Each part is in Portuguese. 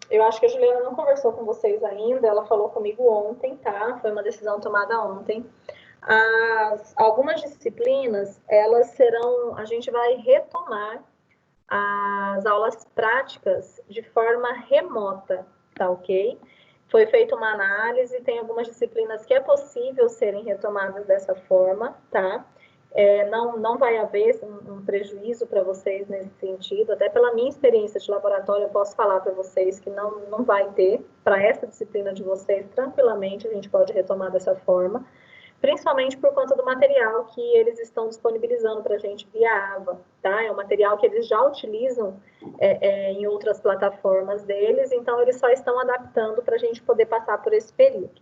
Eu acho que a Juliana não conversou com vocês ainda, ela falou comigo ontem, tá? Foi uma decisão tomada ontem. Algumas disciplinas, elas serão, a gente vai retomar as aulas práticas de forma remota, tá ok? Foi feita uma análise, tem algumas disciplinas que é possível serem retomadas dessa forma, tá? Não vai haver um prejuízo para vocês nesse sentido, até pela minha experiência de laboratório, eu posso falar para vocês que não vai ter, para essa disciplina de vocês, tranquilamente, a gente pode retomar dessa forma, principalmente por conta do material que eles estão disponibilizando para a gente via AVA, tá? É um material que eles já utilizam em outras plataformas deles, então eles só estão adaptando para a gente poder passar por esse período.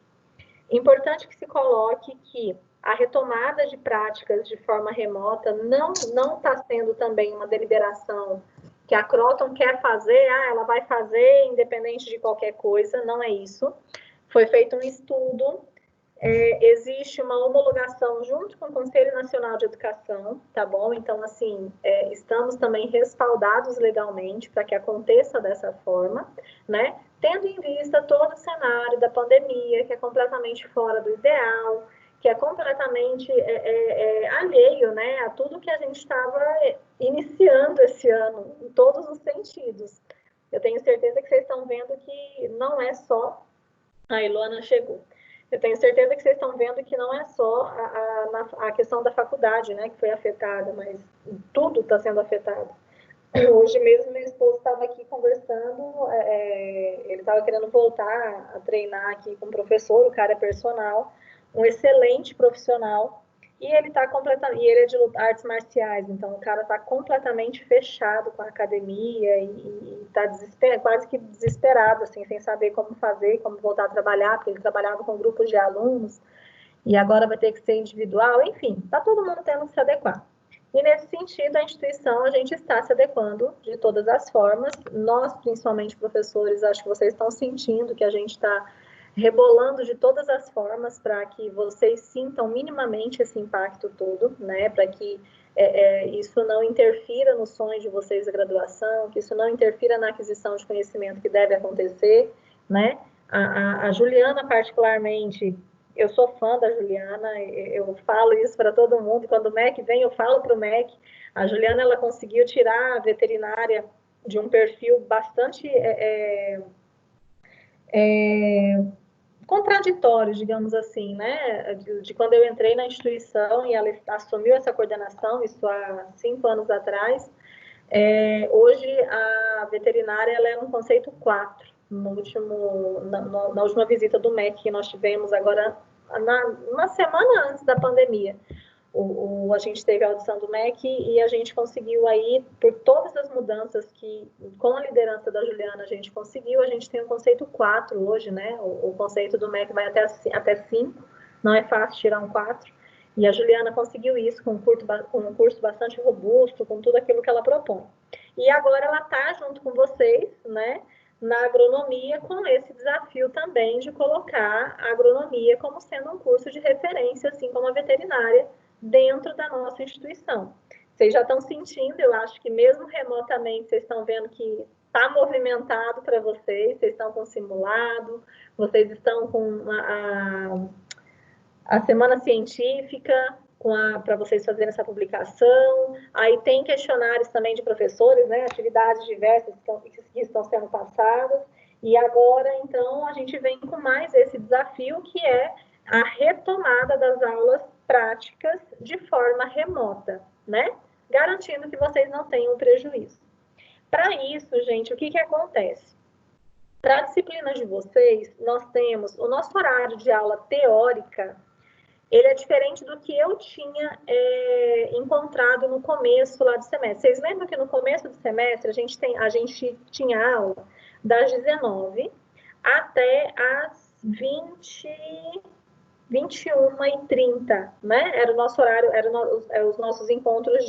Importante que se coloque que a retomada de práticas de forma remota não está sendo também uma deliberação que a Croton quer fazer, ela vai fazer independente de qualquer coisa, não é isso. Foi feito um estudo, existe uma homologação junto com o Conselho Nacional de Educação, tá bom? Então, assim, estamos também respaldados legalmente para que aconteça dessa forma, né? Tendo em vista todo o cenário da pandemia, que é completamente fora do ideal, que é completamente alheio, né, a tudo que a gente estava iniciando esse ano, em todos os sentidos. Eu tenho certeza que vocês estão vendo que não é só... A Ilona chegou. Eu tenho certeza que vocês estão vendo que não é só a questão da faculdade, né, que foi afetada, mas tudo está sendo afetado. Hoje mesmo, meu esposo estava aqui conversando, ele estava querendo voltar a treinar aqui com o professor, o cara é personal, um excelente profissional, e ele está completamente, e ele é de artes marciais, então o cara está completamente fechado com a academia e está quase que desesperado, assim, sem saber como fazer, como voltar a trabalhar, porque ele trabalhava com grupos de alunos, e agora vai ter que ser individual, enfim, está todo mundo tendo que se adequar. E nesse sentido, a instituição, a gente está se adequando de todas as formas. Nós, principalmente professores, acho que vocês estão sentindo que a gente está rebolando de todas as formas para que vocês sintam minimamente esse impacto todo, né? Para que isso não interfira no sonho de vocês da graduação, que isso não interfira na aquisição de conhecimento que deve acontecer, né? A Juliana, particularmente... Eu sou fã da Juliana, eu falo isso para todo mundo, quando o MEC vem, eu falo para o MEC. A Juliana, ela conseguiu tirar a veterinária de um perfil bastante contraditório, digamos assim, né? De quando eu entrei na instituição e ela assumiu essa coordenação, isso há 5 anos atrás. Hoje, a veterinária ela é um conceito 4. Na última visita do MEC que nós tivemos agora, uma semana antes da pandemia, a gente teve a audição do MEC e a gente conseguiu aí, por todas as mudanças que, com a liderança da Juliana, a gente conseguiu, a gente tem um conceito 4 hoje, né? O conceito do MEC vai até 5, não é fácil tirar um 4. E a Juliana conseguiu isso com um curso bastante robusto, com tudo aquilo que ela propõe. E agora ela está junto com vocês, né, na agronomia, com esse desafio também de colocar a agronomia como sendo um curso de referência, assim como a veterinária, dentro da nossa instituição. Vocês já estão sentindo, eu acho que mesmo remotamente, vocês estão vendo que está movimentado para vocês estão com simulado, vocês estão com a semana científica para vocês fazerem essa publicação. Aí tem questionários também de professores, né? Atividades diversas que estão sendo passadas. E agora, então, a gente vem com mais esse desafio, que é a retomada das aulas práticas de forma remota, né? Garantindo que vocês não tenham prejuízo. Para isso, gente, o que acontece? Para a disciplina de vocês, nós temos o nosso horário de aula teórica, ele é diferente do que eu tinha encontrado no começo lá do semestre. Vocês lembram que no começo do semestre a gente tinha aula das 19 até as 21h30, né? Era o nosso horário, eram os nossos encontros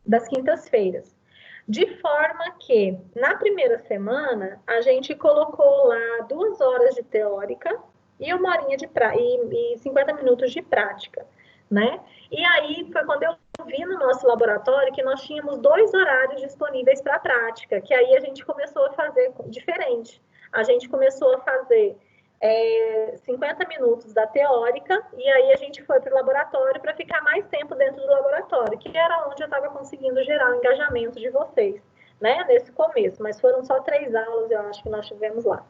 das quintas-feiras. De forma que, na primeira semana, a gente colocou lá 2 horas de teórica e 1 horinha e 50 minutos de prática, né? E aí foi quando eu vi no nosso laboratório que nós tínhamos 2 horários disponíveis para a prática, que aí a gente começou a fazer diferente. A gente começou a fazer 50 minutos da teórica, e aí a gente foi para o laboratório para ficar mais tempo dentro do laboratório, que era onde eu estava conseguindo gerar o engajamento de vocês, né, nesse começo, mas foram só 3 aulas, eu acho que nós tivemos lá.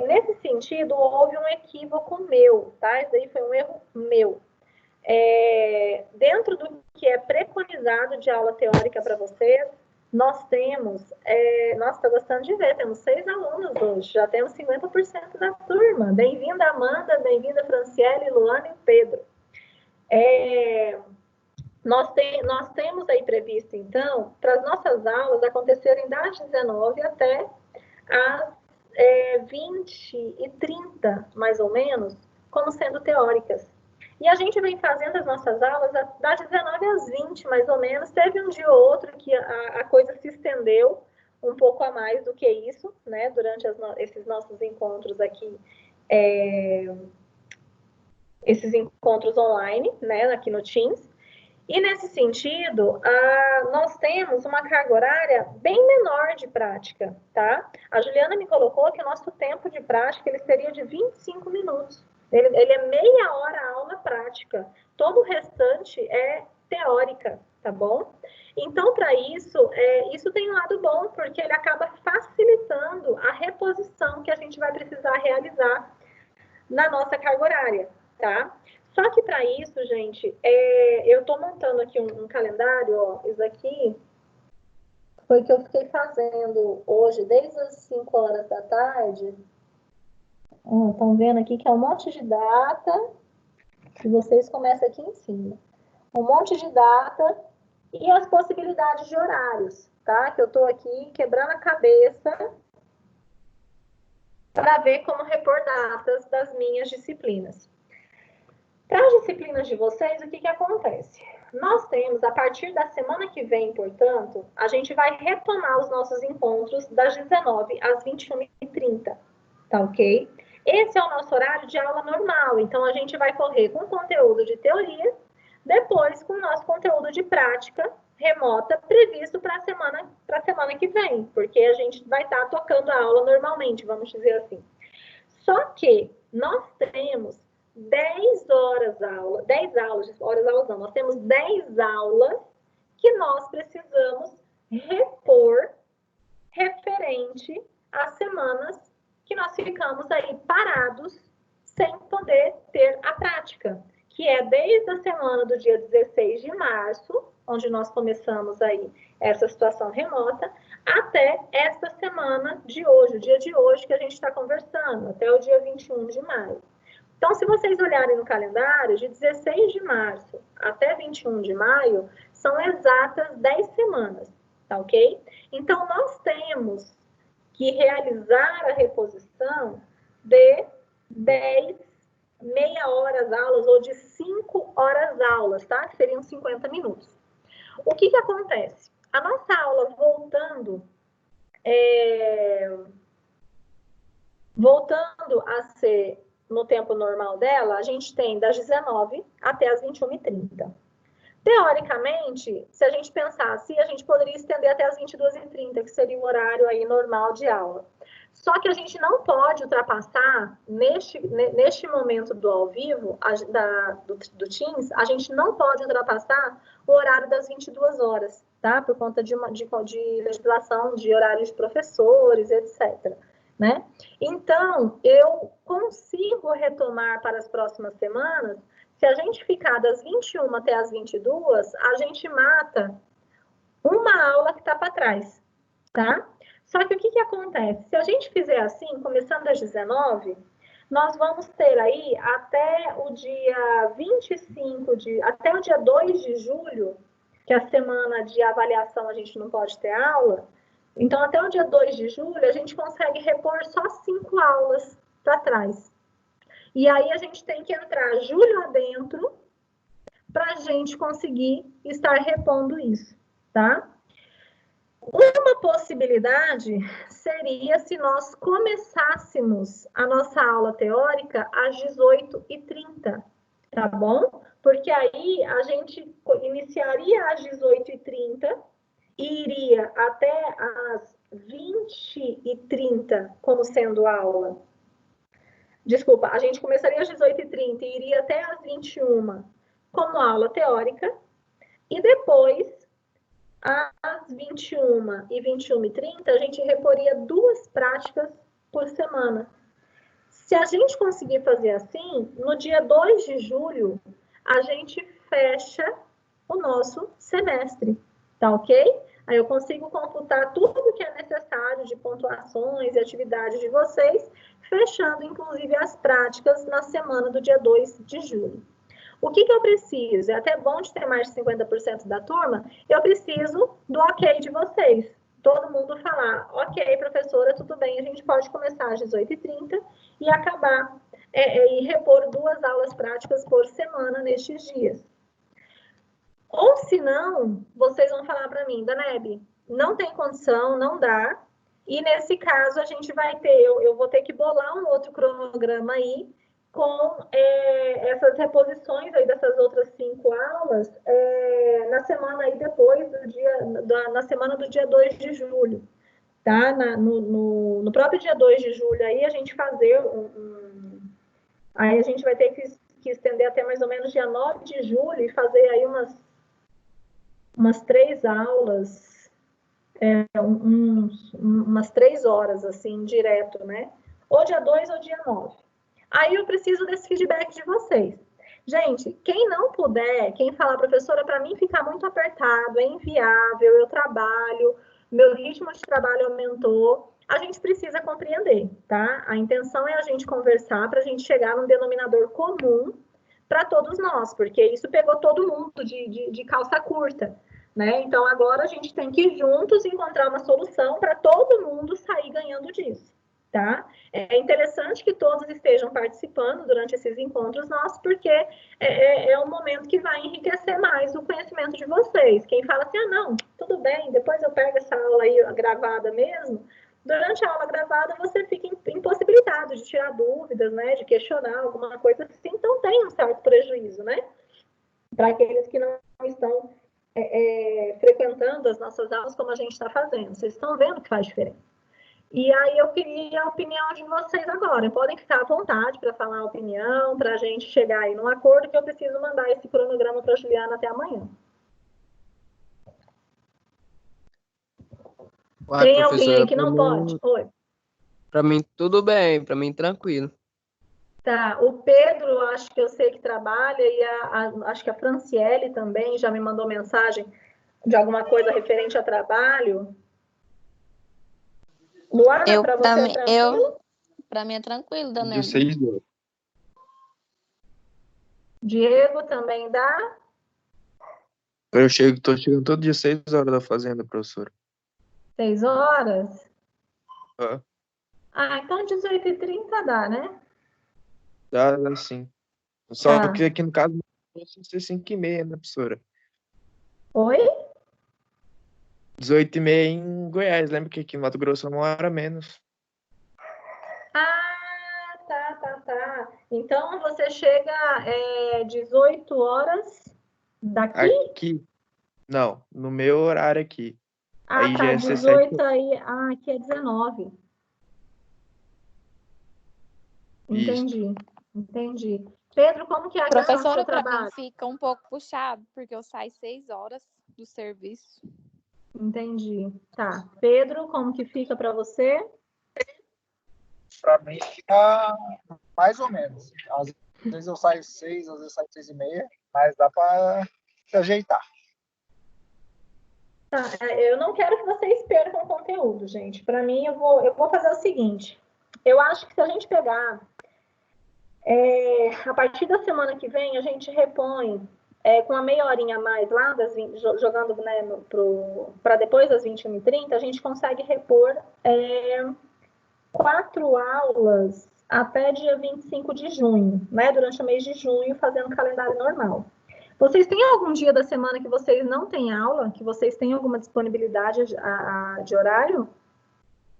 Nesse sentido, houve um equívoco meu, tá? Isso aí foi um erro meu. Dentro do que é preconizado de aula teórica para vocês, nós temos, nossa, estou gostando de ver, temos 6 alunos hoje, já temos 50% da turma. Bem-vinda, Amanda, bem-vinda, Franciele, Luana e Pedro. Nós temos aí previsto, então, para as nossas aulas acontecerem das 19 até às 20h30, mais ou menos, como sendo teóricas. E a gente vem fazendo as nossas aulas das 19 às 20, mais ou menos. Teve um dia ou outro que a coisa se estendeu um pouco a mais do que isso, né? Durante esses nossos encontros aqui, esses encontros online, né? Aqui no Teams. E nesse sentido, nós temos uma carga horária bem menor de prática, tá? A Juliana me colocou que o nosso tempo de prática ele seria de 25 minutos. Ele é meia hora aula prática. Todo o restante é teórica, tá bom? Então, para isso, isso tem um lado bom, porque ele acaba facilitando a reposição que a gente vai precisar realizar na nossa carga horária, tá? Só que para isso, gente, eu estou montando aqui um calendário, ó, isso aqui foi que eu fiquei fazendo hoje, desde as 5 horas da tarde. Estão vendo aqui que é um monte de data, que vocês começam aqui em cima. Um monte de data e as possibilidades de horários, tá? Que eu estou aqui quebrando a cabeça para ver como repor datas das minhas disciplinas. Para as disciplinas de vocês, o que acontece? Nós temos, a partir da semana que vem, portanto, a gente vai retomar os nossos encontros das 19 às 21h30, tá ok? Esse é o nosso horário de aula normal, então a gente vai correr com conteúdo de teoria, depois com o nosso conteúdo de prática remota previsto para a semana que vem, porque a gente vai estar tocando a aula normalmente, vamos dizer assim. Só que nós temos 10 horas aula, 10 aulas, horas não, nós temos 10 aulas que nós precisamos repor referente às semanas que nós ficamos aí parados sem poder ter a prática, que é desde a semana do dia 16 de março, onde nós começamos aí essa situação remota, até esta semana de hoje, o dia de hoje que a gente está conversando, até o dia 21 de maio. Então, se vocês olharem no calendário, de 16 de março até 21 de maio, são exatas 10 semanas, tá ok? Então, nós temos que realizar a reposição de 10 meia horas aulas ou de 5 horas aulas, tá? Que seriam 50 minutos. O que acontece? A nossa aula voltando a ser no tempo normal dela, a gente tem das 19 até as 21h30. Teoricamente, se a gente pensasse, a gente poderia estender até as 22h30, que seria o horário aí normal de aula. Só que a gente não pode ultrapassar, neste momento do ao vivo, do Teams, a gente não pode ultrapassar o horário das 22 horas, tá? Por conta de legislação de horários de professores, etc. Né? Então, eu consigo retomar para as próximas semanas. Se a gente ficar das 21 até as 22, a gente mata uma aula que está para trás, tá? Só que o que acontece? Se a gente fizer assim, começando das 19, nós vamos ter aí até o dia 25, até o dia 2 de julho, que é a semana de avaliação a gente não pode ter aula. Então, até o dia 2 de julho, a gente consegue repor só 5 aulas para trás. E aí, a gente tem que entrar julho adentro para a gente conseguir estar repondo isso, tá? Uma possibilidade seria se nós começássemos a nossa aula teórica às 18h30, tá bom? Porque aí a gente iniciaria às 18h30 e iria até às 20h30 como sendo aula. Desculpa, a gente começaria às 18h30 e iria até às 21h como aula teórica, e depois, às 21h e 21h30, a gente reporia 2 práticas por semana. Se a gente conseguir fazer assim, no dia 2 de julho, a gente fecha o nosso semestre, tá ok? Aí eu consigo computar tudo que é necessário de pontuações e atividades de vocês, fechando, inclusive, as práticas na semana do dia 2 de julho. O que eu preciso? É até bom de ter mais de 50% da turma, eu preciso do ok de vocês. Todo mundo falar, ok, professora, tudo bem, a gente pode começar às 18h30 e acabar e repor 2 aulas práticas por semana nestes dias. Ou se não, vocês vão falar para mim, Daneb, não tem condição, não dá, e nesse caso a gente vai ter, eu vou ter que bolar um outro cronograma aí, com essas reposições aí dessas outras 5 aulas, na semana aí depois na semana do dia 2 de julho, tá? No próprio dia 2 de julho aí a gente fazer aí a gente vai ter que estender até mais ou menos dia 9 de julho e fazer aí umas 3 aulas, umas 3 horas, assim, direto, né? Ou dia 2 ou dia 9. Aí eu preciso desse feedback de vocês. Gente, quem não puder, quem falar, professora, para mim fica muito apertado, é inviável, eu trabalho, meu ritmo de trabalho aumentou, a gente precisa compreender, tá? A intenção é a gente conversar para a gente chegar num denominador comum para todos nós, porque isso pegou todo mundo de calça curta, né? Então, agora a gente tem que juntos encontrar uma solução para todo mundo sair ganhando disso, tá? É interessante que todos estejam participando durante esses encontros nossos, porque é um momento que vai enriquecer mais o conhecimento de vocês. Quem fala assim, não, tudo bem, depois eu pego essa aula aí gravada mesmo, durante a aula gravada você fica impossibilitado de tirar dúvidas, né, de questionar alguma coisa assim, então tem um certo prejuízo, né, para aqueles que não estão frequentando as nossas aulas como a gente está fazendo. Vocês estão vendo que faz diferença. E aí eu queria a opinião de vocês agora. Podem ficar à vontade para falar a opinião, para a gente chegar aí num acordo, que eu preciso mandar esse cronograma para a Juliana até amanhã. Tem alguém aí que não pode? Oi. Para mim, tudo bem, para mim, tranquilo. Tá, o Pedro, acho que eu sei que trabalha, e acho que a Franciele também já me mandou mensagem de alguma coisa referente a trabalho. Luana, para você é tranquilo? Para mim é tranquilo, Daneb. Diego, também dá? Tô chegando todo dia 6 horas da fazenda, professora. 6 horas? Ah, então 18h30 dá, né? dá sim. Só que aqui no caso, vai ser 5h30, né, professora? Oi? 18h30 em Goiás, lembra que aqui em Mato Grosso é 1 hora menos. Ah, tá. Então você chega 18 horas daqui? Aqui? Não, no meu horário aqui. Ah, aí tá, já é 18 aí. Ah, aqui é 19. Entendi. Pedro, como que é a questão do seu Professora, para trabalho? mim fica um pouco puxado, porque eu saio 6 horas do serviço. Entendi. Tá. Pedro, como que fica para você? Para mim fica mais ou menos. Às vezes eu saio 6, às vezes eu saio 6h30, mas dá para se ajeitar. Tá, eu não quero que vocês percam o conteúdo, gente. Para mim, eu vou fazer o seguinte. Eu acho que se a gente pegar a partir da semana que vem, a gente repõe com uma meia horinha a mais lá, jogando, né, para depois das 21h30, a gente consegue repor 4 aulas até dia 25 de junho, né, durante o mês de junho, fazendo calendário normal. Vocês têm algum dia da semana que vocês não têm aula? Que vocês têm alguma disponibilidade de horário?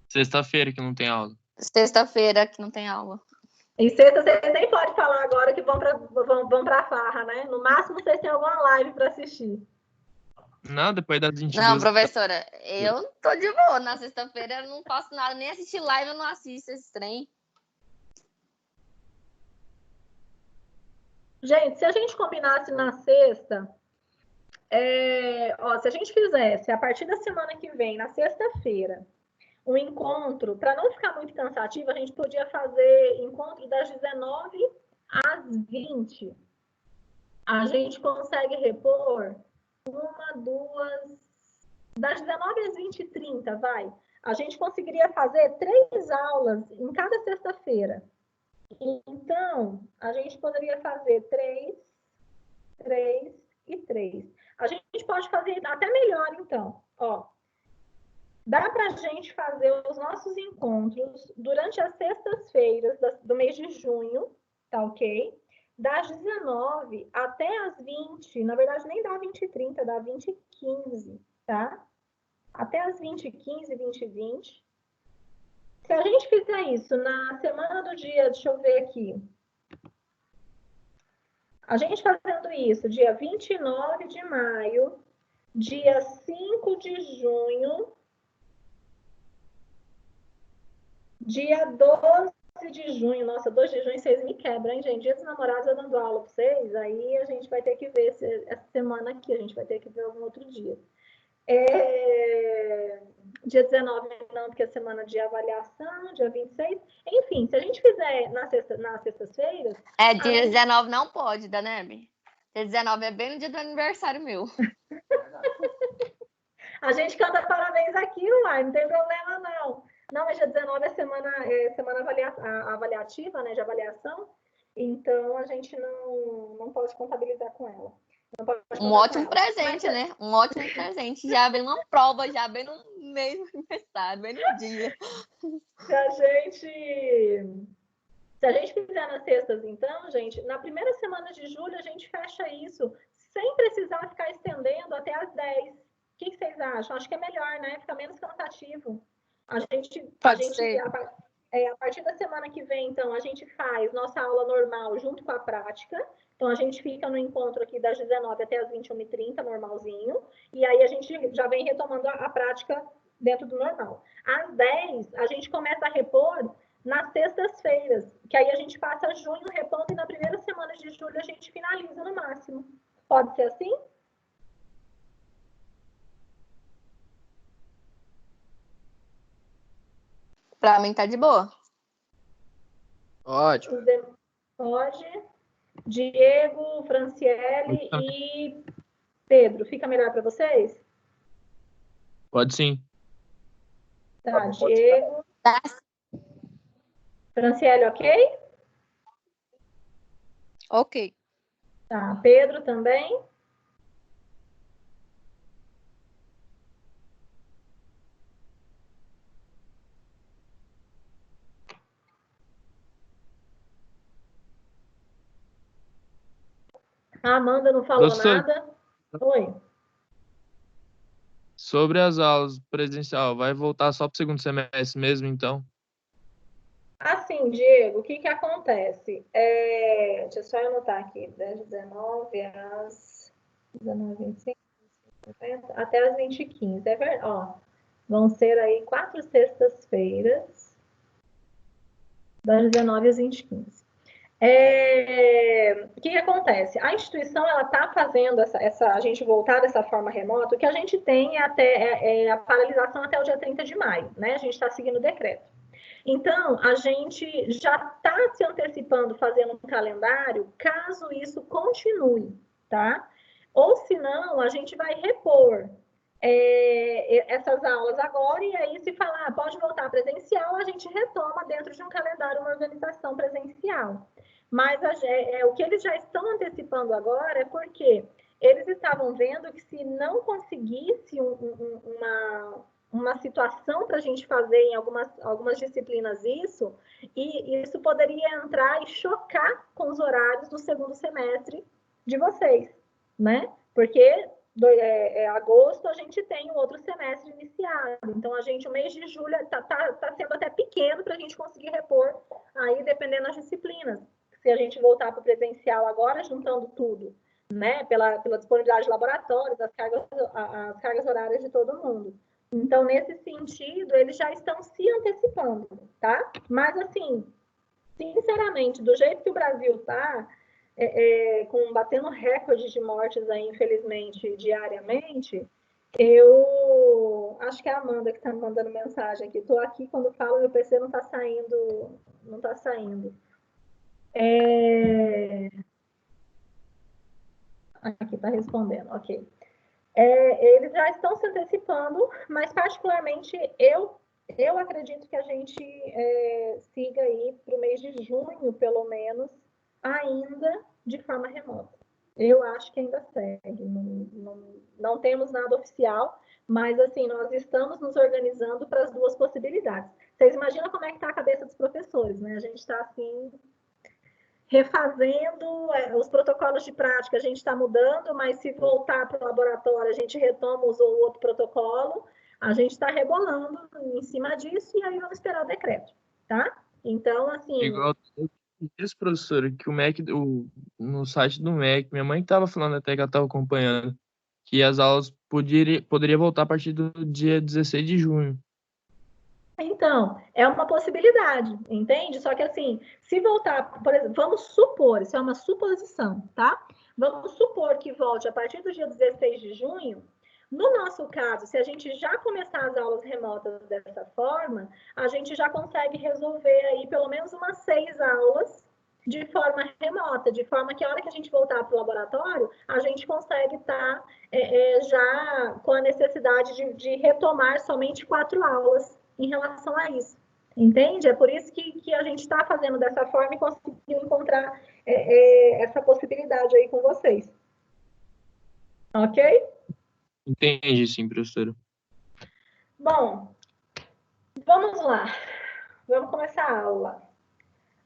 Sexta-feira que não tem aula. Sexta-feira que não tem aula. Em sexta, vocês nem podem falar agora que vão pra farra, né? No máximo, vocês têm alguma live para assistir. Não, depois das 22. Não, professora, eu tô de boa. Na sexta-feira eu não faço nada, nem assistir live, eu não assisto esse trem. Gente, se a gente combinasse na sexta, se a gente fizesse a partir da semana que vem, na sexta-feira, um encontro, para não ficar muito cansativo, a gente podia fazer encontro das 19 às 20. A gente consegue repor uma, duas, das 19 às 20 e 30, vai. A gente conseguiria fazer 3 aulas em cada sexta-feira. Então, a gente poderia fazer 3, 3 e 3. A gente pode fazer até melhor, então. Ó, dá para a gente fazer os nossos encontros durante as sextas-feiras do mês de junho, tá ok? Das 19 até as 20, na verdade nem dá 20 e 30, dá 20 e 15, tá? Até as 20 e 15, 20 e 20. Se a gente fizer isso na semana do dia, deixa eu ver aqui. A gente fazendo isso dia 29 de maio, dia 5 de junho, dia 12 de junho, nossa, 2 de junho vocês me quebram, hein, gente? Dia dos namorados eu dando aula para vocês, aí a gente vai ter que ver essa semana aqui, a gente vai ter que ver algum outro dia. Dia 19 não, porque é semana de avaliação, dia 26. Enfim, se a gente fizer nas sextas-feiras... Dia 19 não pode, Danebe. Dia 19 é bem no dia do aniversário meu. A gente canta parabéns aqui, uai, não tem problema não. Não, mas dia 19 é semana avaliativa, né, de avaliação. Então, a gente não pode contabilizar com ela. Um ótimo presente, né? Um ótimo presente. Já vem uma prova, já vem no mês do aniversário, bem no dia. Se a gente fizer nas sextas, então, gente, na primeira semana de julho a gente fecha isso, sem precisar ficar estendendo até as 10. O que vocês acham? Acho que é melhor, né? Fica menos cansativo. A partir da semana que vem, então, a gente faz nossa aula normal junto com a prática. Então, a gente fica no encontro aqui das 19 até as 21h30, normalzinho. E aí, a gente já vem retomando a prática dentro do normal. Às 10, a gente começa a repor nas sextas-feiras, que aí a gente passa junho repondo e na primeira semana de julho a gente finaliza no máximo. Pode ser assim? Pra mim tá de boa. Ótimo. Pode. Diego, Franciele e Pedro. Fica melhor para vocês? Pode sim. Tá, Diego. Franciele, ok? Ok. Tá, Pedro também? A Amanda não falou nada. Oi. Sobre as aulas presencial, vai voltar só para o segundo semestre mesmo, então? Assim, Diego, o que acontece? Deixa eu só anotar aqui, das 19 às 19h25, até às 20h15. É verdade, ó. Vão ser aí 4 sextas-feiras, das 19 às 20h15. O que acontece? A instituição ela está fazendo a gente voltar dessa forma remota. O que a gente tem é a paralisação até o dia 30 de maio, né? A gente está seguindo o decreto. Então, a gente já está se antecipando, fazendo um calendário, caso isso continue, tá? Ou se não, a gente vai repor essas aulas agora, e aí se falar, pode voltar presencial, a gente retoma dentro de um calendário, uma organização presencial. Mas o que eles já estão antecipando agora é porque eles estavam vendo que se não conseguisse uma situação para a gente fazer em algumas disciplinas isso, e isso poderia entrar e chocar com os horários do segundo semestre de vocês, né? Porque agosto, a gente tem um outro semestre iniciado. Então, o mês de julho está sendo até pequeno para a gente conseguir repor, aí dependendo das disciplinas. Se a gente voltar para o presencial agora, juntando tudo, né? Pela disponibilidade de laboratórios, as cargas horárias de todo mundo. Então, nesse sentido, eles já estão se antecipando, tá? Mas, assim, sinceramente, do jeito que o Brasil está, batendo recorde de mortes aí, infelizmente, diariamente, eu acho que é a Amanda que está me mandando mensagem aqui. Estou aqui, quando falo, meu PC não está saindo, não está saindo. Aqui está respondendo, ok. Eles já estão se antecipando, mas particularmente eu acredito que a gente siga aí para o mês de junho, pelo menos, ainda de forma remota. Eu acho que ainda segue. Não temos nada oficial, mas assim, nós estamos nos organizando para as duas possibilidades. Vocês imaginam como é que está a cabeça dos professores, né? A gente está assim, refazendo os protocolos de prática, a gente está mudando, mas se voltar para o laboratório, a gente retoma o outro protocolo, a gente está rebolando em cima disso e aí vamos esperar o decreto, tá? Então, assim... Igual esse professor, que o MEC, no site do MEC, minha mãe estava falando até que ela estava acompanhando, que as aulas poderiam voltar a partir do dia 16 de junho. Então, é uma possibilidade, entende? Só que assim, se voltar, por exemplo, vamos supor, isso é uma suposição, tá? Vamos supor que volte a partir do dia 16 de junho. No nosso caso, se a gente já começar as aulas remotas dessa forma, a gente já consegue resolver aí pelo menos umas 6 aulas de forma remota, de forma que a hora que a gente voltar para o laboratório, a gente consegue estar já com a necessidade de retomar somente 4 aulas em relação a isso, entende? É por isso que a gente está fazendo dessa forma e conseguiu encontrar essa possibilidade aí com vocês. Ok? Entendi, sim, professora. Bom, vamos lá. Vamos começar a aula.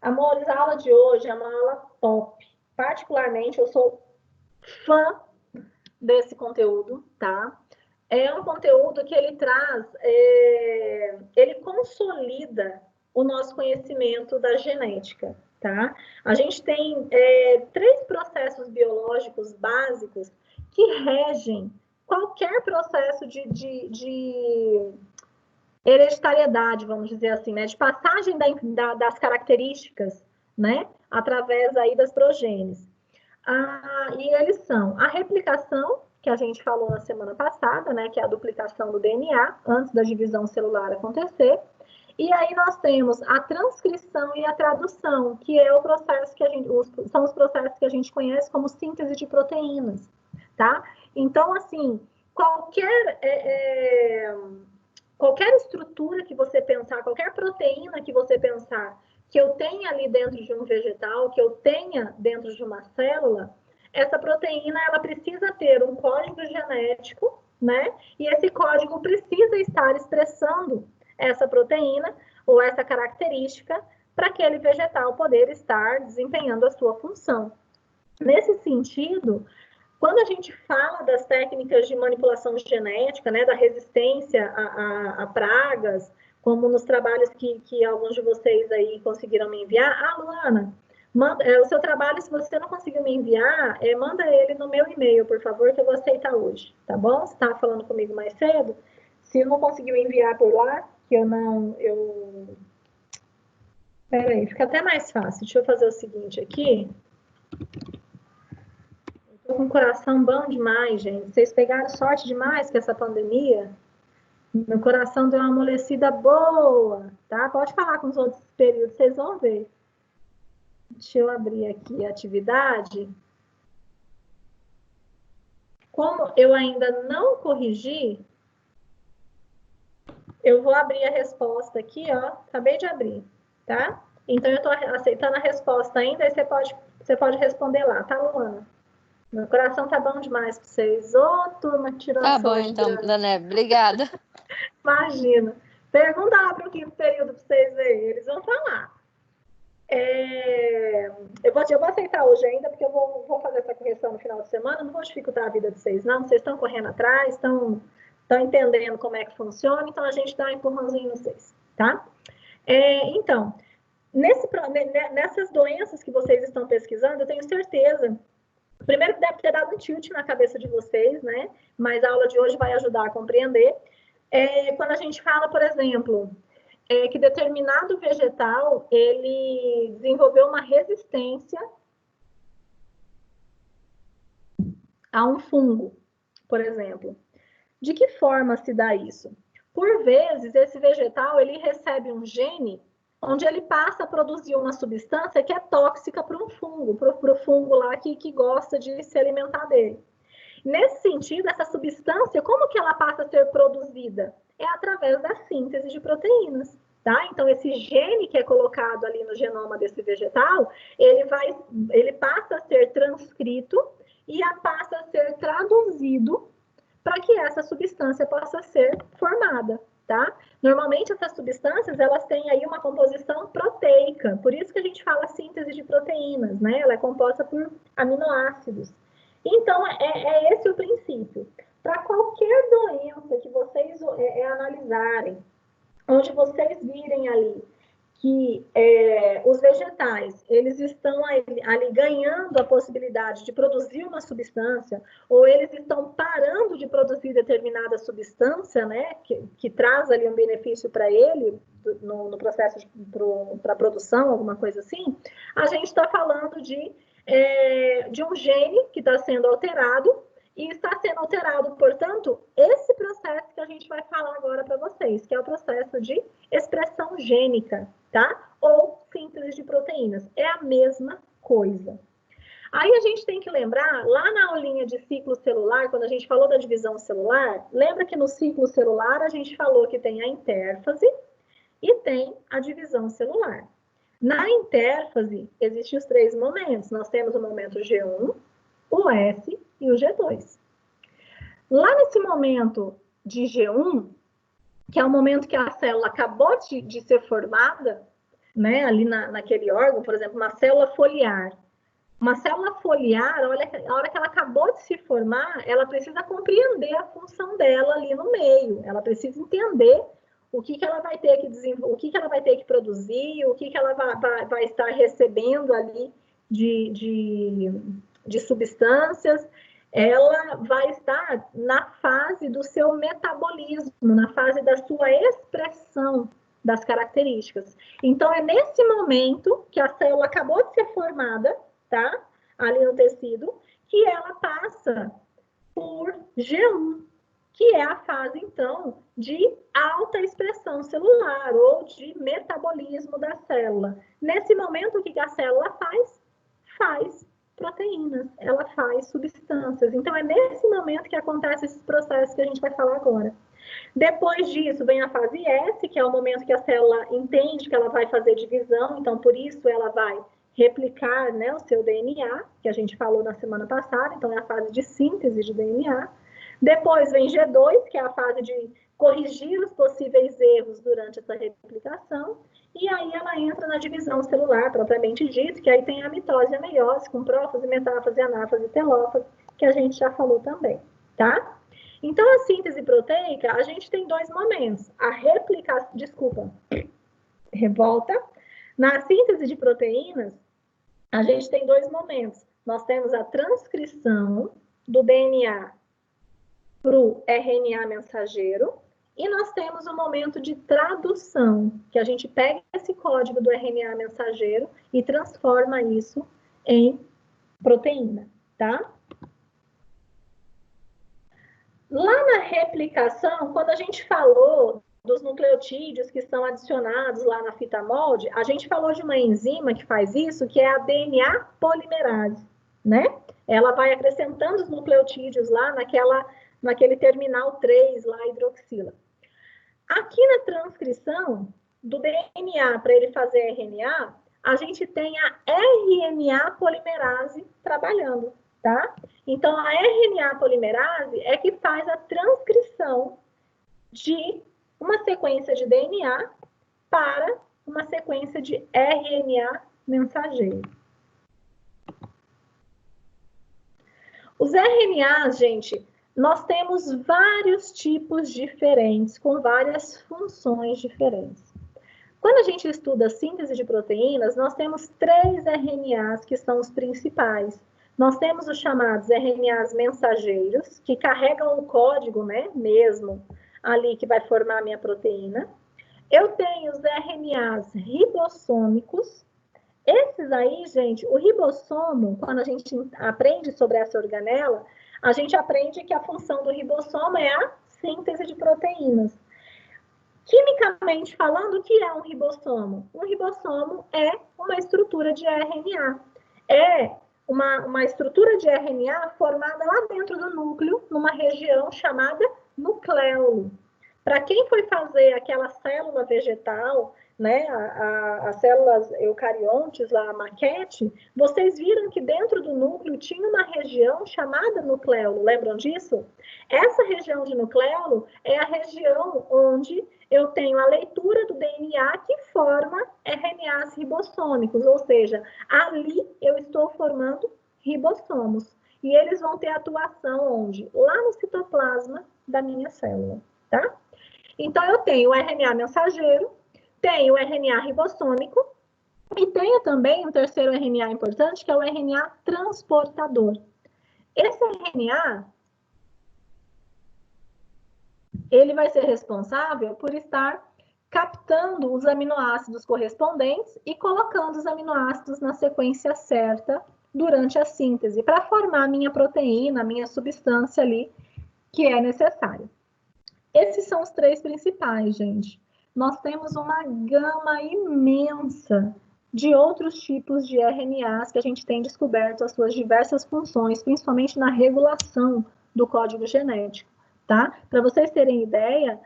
Amores, a aula de hoje é uma aula top. Particularmente, eu sou fã desse conteúdo, tá? É um conteúdo que ele traz, ele consolida o nosso conhecimento da genética, tá? A gente tem 3 processos biológicos básicos que regem qualquer processo de hereditariedade, vamos dizer assim, né? De passagem das características, né? Através aí das progênies. E eles são a replicação, que a gente falou na semana passada, né, que é a duplicação do DNA, antes da divisão celular acontecer. E aí nós temos a transcrição e a tradução, que é o processo que são os processos que a gente conhece como síntese de proteínas, tá? Então, assim, qualquer estrutura que você pensar, qualquer proteína que você pensar, que eu tenha ali dentro de um vegetal, que eu tenha dentro de uma célula, essa proteína, ela precisa ter um código genético, né? E esse código precisa estar expressando essa proteína ou essa característica para aquele vegetal poder estar desempenhando a sua função. Nesse sentido, quando a gente fala das técnicas de manipulação genética, né, da resistência a pragas, como nos trabalhos que alguns de vocês aí conseguiram me enviar, Luana, o seu trabalho, se você não conseguiu me enviar, manda ele no meu e-mail, por favor, que eu vou aceitar hoje, tá bom? Você estava falando comigo mais cedo. Se não conseguiu enviar por lá, que Peraí, fica até mais fácil. Deixa eu fazer o seguinte aqui. Estou com o coração bom demais, gente. Vocês pegaram sorte demais com essa pandemia. Meu coração deu uma amolecida boa, tá? Pode falar com os outros períodos, vocês vão ver. Deixa eu abrir aqui a atividade. Como eu ainda não corrigi, eu vou abrir a resposta aqui, ó. Acabei de abrir, tá? Então, eu estou aceitando a resposta ainda, aí você pode responder lá, tá, Luana? Meu coração tá bom demais para vocês. Turma, que tirou Tá bom, então, Daneb. Obrigada. Imagina. Pergunta lá para o quinto período para vocês verem. Eles vão falar. Eu vou aceitar hoje ainda, porque eu vou fazer essa correção no final de semana, não vou dificultar a vida de vocês, não. Vocês estão correndo atrás, estão entendendo como é que funciona, então a gente dá um empurrãozinho em vocês, tá? Então, nessas doenças que vocês estão pesquisando, eu tenho certeza, primeiro que deve ter dado um tilt na cabeça de vocês, né? Mas a aula de hoje vai ajudar a compreender. Quando a gente fala, por exemplo, que determinado vegetal, ele desenvolveu uma resistência a um fungo, por exemplo. De que forma se dá isso? Por vezes, esse vegetal, ele recebe um gene onde ele passa a produzir uma substância que é tóxica para um fungo, para o fungo lá que gosta de se alimentar dele. Nesse sentido, essa substância, como que ela passa a ser produzida? É através da síntese de proteínas, tá? Então, esse gene que é colocado ali no genoma desse vegetal, ele passa a ser transcrito e passa a ser traduzido para que essa substância possa ser formada, tá? Normalmente, essas substâncias, elas têm aí uma composição proteica, por isso que a gente fala síntese de proteínas, né? Ela é composta por aminoácidos. Então, é esse o princípio. Para qualquer doença que vocês analisarem, onde vocês virem ali que os vegetais, eles estão ali ganhando a possibilidade de produzir uma substância, ou eles estão parando de produzir determinada substância, né, que traz ali um benefício para ele, no processo para produção, alguma coisa assim, a gente está falando de um gene que está sendo alterado, e está sendo alterado, portanto, esse processo que a gente vai falar agora para vocês, que é o processo de expressão gênica, tá? Ou síntese de proteínas. É a mesma coisa. Aí a gente tem que lembrar, lá na aulinha de ciclo celular, quando a gente falou da divisão celular, lembra que no ciclo celular a gente falou que tem a intérfase e tem a divisão celular. Na intérfase, existem os 3 momentos. Nós temos o momento G1, o S e o G2. Lá nesse momento de G1, que é o momento que a célula acabou de ser formada, né, ali naquele órgão, por exemplo, uma célula foliar. Uma célula foliar, olha, a hora que ela acabou de se formar, ela precisa compreender a função dela ali no meio. Ela precisa entender o que ela vai ter que desenvolver, o que ela vai ter que produzir, o que ela vai estar recebendo ali de substâncias. Ela vai estar na fase do seu metabolismo, na fase da sua expressão das características. Então, é nesse momento que a célula acabou de ser formada, tá? Ali no tecido, que ela passa por G1, que é a fase, então, de alta expressão celular ou de metabolismo da célula. Nesse momento, o que a célula faz? Faz proteínas, ela faz substâncias. Então, é nesse momento que acontece esses processos que a gente vai falar agora. Depois disso, vem a fase S, que é o momento que a célula entende que ela vai fazer divisão, então, por isso, ela vai replicar, né, o seu DNA, que a gente falou na semana passada, então, é a fase de síntese de DNA. Depois vem G2, que é a fase de corrigir os possíveis erros durante essa replicação, e aí ela entra na divisão celular, propriamente dito, que aí tem a mitose e a meiose, com prófase, metáfase, anáfase e telófase, que a gente já falou também, tá? Então, a síntese proteica, a gente tem 2 momentos. A replicação, revolta. Na síntese de proteínas, a gente tem 2 momentos. Nós temos a transcrição do DNA para o RNA mensageiro, e nós temos o momento de tradução, que a gente pega esse código do RNA mensageiro e transforma isso em proteína, tá? Lá na replicação, quando a gente falou dos nucleotídeos que são adicionados lá na fita molde, a gente falou de uma enzima que faz isso, que é a DNA polimerase, né? Ela vai acrescentando os nucleotídeos lá naquele terminal 3 lá, hidroxila. Aqui na transcrição do DNA para ele fazer RNA, a gente tem a RNA polimerase trabalhando, tá? Então, a RNA polimerase é que faz a transcrição de uma sequência de DNA para uma sequência de RNA mensageiro. Os RNAs, gente, nós temos vários tipos diferentes, com várias funções diferentes. Quando a gente estuda a síntese de proteínas, nós temos 3 RNAs que são os principais. Nós temos os chamados RNAs mensageiros, que carregam o código, né, mesmo ali que vai formar a minha proteína. Eu tenho os RNAs ribossômicos. Esses aí, gente, o ribossomo, quando a gente aprende sobre essa organela, a gente aprende que a função do ribossomo é a síntese de proteínas. Quimicamente falando, o que é um ribossomo? Um ribossomo é uma estrutura de RNA. É uma estrutura de RNA formada lá dentro do núcleo, numa região chamada nucleolo. Para quem foi fazer aquela célula vegetal, né, as células eucariontes, lá, a maquete, vocês viram que dentro do núcleo tinha uma região chamada nucleolo, lembram disso? Essa região de nucleolo é a região onde eu tenho a leitura do DNA que forma RNAs ribossômicos, ou seja, ali eu estou formando ribossomos. E eles vão ter atuação onde? Lá no citoplasma da minha célula, tá? Então, eu tenho o RNA mensageiro, tenho o RNA ribossômico e tenho também um terceiro RNA importante, que é o RNA transportador. Esse RNA, ele vai ser responsável por estar captando os aminoácidos correspondentes e colocando os aminoácidos na sequência certa durante a síntese, para formar a minha proteína, a minha substância ali que é necessária. Esses são os 3 principais, gente. Nós temos uma gama imensa de outros tipos de RNAs que a gente tem descoberto as suas diversas funções, principalmente na regulação do código genético, tá? Para vocês terem ideia,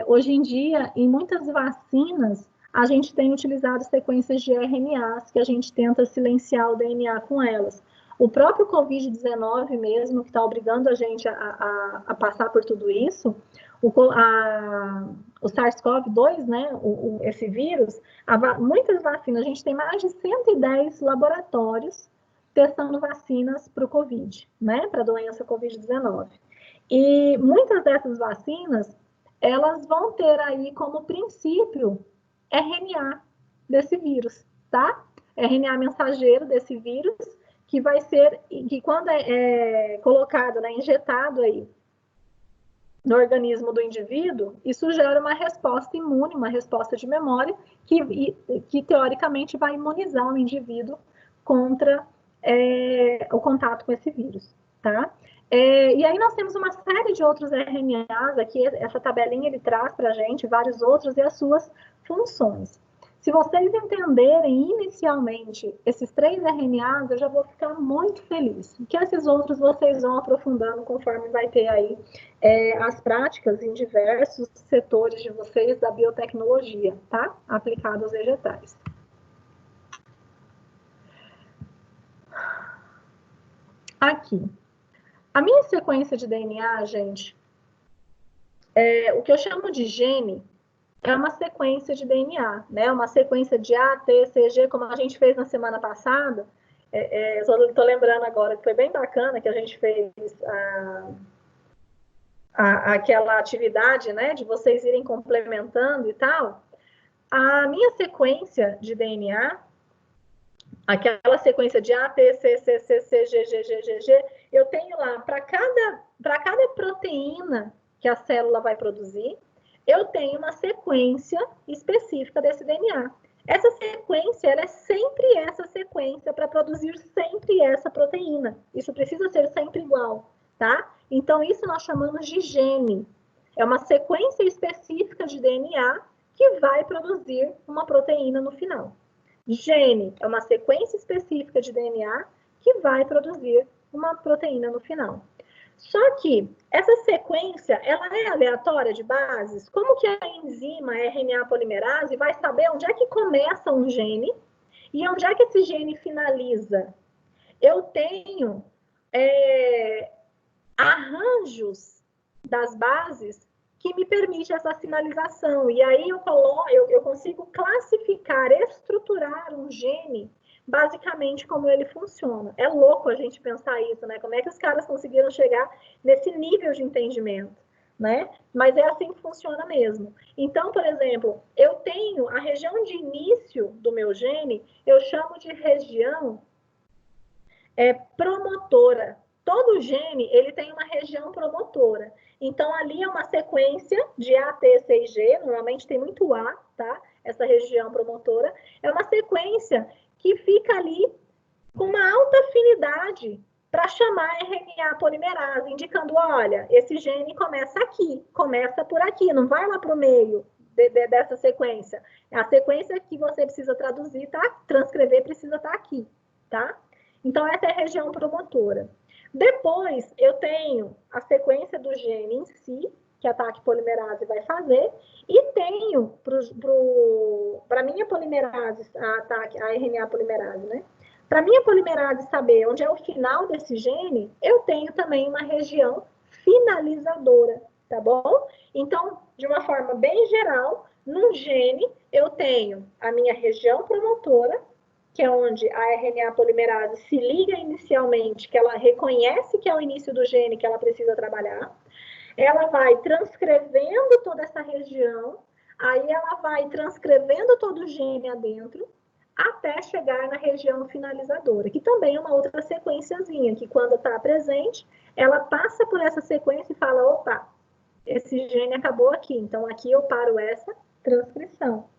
hoje em dia, em muitas vacinas, a gente tem utilizado sequências de RNAs que a gente tenta silenciar o DNA com elas. O próprio Covid-19 mesmo, que está obrigando a gente a passar por tudo isso, o SARS-CoV-2, né, esse vírus, muitas vacinas, a gente tem mais de 110 laboratórios testando vacinas para o Covid, né, para a doença Covid-19. E muitas dessas vacinas, elas vão ter aí como princípio RNA desse vírus, tá? RNA mensageiro desse vírus, que vai ser, que quando é colocado, né, injetado aí no organismo do indivíduo, isso gera uma resposta imune, uma resposta de memória, que teoricamente vai imunizar o indivíduo contra o contato com esse vírus, tá? E aí nós temos uma série de outros RNAs, aqui essa tabelinha ele traz para a gente vários outros e as suas funções. Se vocês entenderem inicialmente esses 3 RNAs, eu já vou ficar muito feliz. Que esses outros vocês vão aprofundando conforme vai ter aí as práticas em diversos setores de vocês da biotecnologia, tá? Aplicado aos vegetais. Aqui. A minha sequência de DNA, gente, o que eu chamo de gene, é uma sequência de DNA, né? Uma sequência de A, T, C, G, como a gente fez na semana passada. Estou lembrando agora que foi bem bacana que a gente fez aquela atividade, né? De vocês irem complementando e tal. A minha sequência de DNA, aquela sequência de A, T, C, C, C, C, G, G, G, G, G, eu tenho lá para cada proteína que a célula vai produzir, eu tenho uma sequência específica desse DNA. Essa sequência, ela é sempre essa sequência para produzir sempre essa proteína. Isso precisa ser sempre igual, tá? Então, isso nós chamamos de gene. É uma sequência específica de DNA que vai produzir uma proteína no final. Gene é uma sequência específica de DNA que vai produzir uma proteína no final. Só que essa sequência, ela é aleatória de bases? Como que a enzima RNA polimerase vai saber onde é que começa um gene e onde é que esse gene finaliza? Eu tenho arranjos das bases que me permite essa sinalização. E aí eu consigo classificar, estruturar um gene basicamente como ele funciona. É louco a gente pensar isso, né? Como é que os caras conseguiram chegar nesse nível de entendimento, né? Mas é assim que funciona mesmo. Então, por exemplo, eu tenho a região de início do meu gene, eu chamo de região promotora. Todo gene, ele tem uma região promotora. Então, ali é uma sequência de A, T, C e G, normalmente tem muito A, tá? Essa região promotora. É uma sequência que fica ali com uma alta afinidade para chamar RNA polimerase, indicando, olha, esse gene começa aqui, começa por aqui, não vai lá para o meio dessa sequência. A sequência que você precisa traduzir, tá? Transcrever precisa estar aqui, tá? Então, essa é a região promotora. Depois, eu tenho a sequência do gene em si, que a TAC polimerase vai fazer, e tenho para minha polimerase, a RNA polimerase, né? Para minha polimerase saber onde é o final desse gene, eu tenho também uma região finalizadora, tá bom? Então, de uma forma bem geral, num gene, eu tenho a minha região promotora, que é onde a RNA polimerase se liga inicialmente, que ela reconhece que é o início do gene que ela precisa trabalhar. Ela vai transcrevendo toda essa região, aí ela vai transcrevendo todo o gene adentro, até chegar na região finalizadora, que também é uma outra sequenciazinha, que quando está presente, ela passa por essa sequência e fala, opa, esse gene acabou aqui, então aqui eu paro essa transcrição.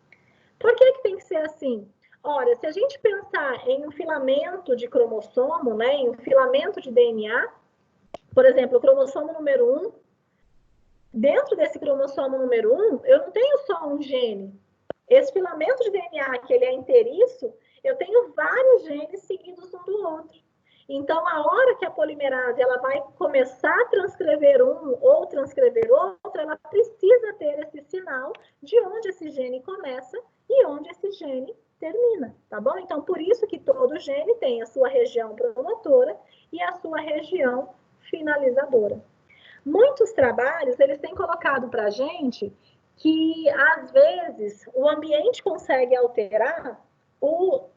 Por que tem que ser assim? Ora, se a gente pensar em um filamento de cromossomo, né, em um filamento de DNA, por exemplo, o cromossomo número 1, dentro desse cromossomo número 1, eu não tenho só um gene. Esse filamento de DNA, que ele é inteiriço, eu tenho vários genes seguidos um do outro. Então, a hora que a polimerase ela vai começar a transcrever um ou transcrever outro, ela precisa ter esse sinal de onde esse gene começa e onde esse gene termina, tá bom? Então, por isso que todo gene tem a sua região promotora e a sua região finalizadora. Muitos trabalhos, eles têm colocado para a gente que, às vezes, o ambiente consegue alterar o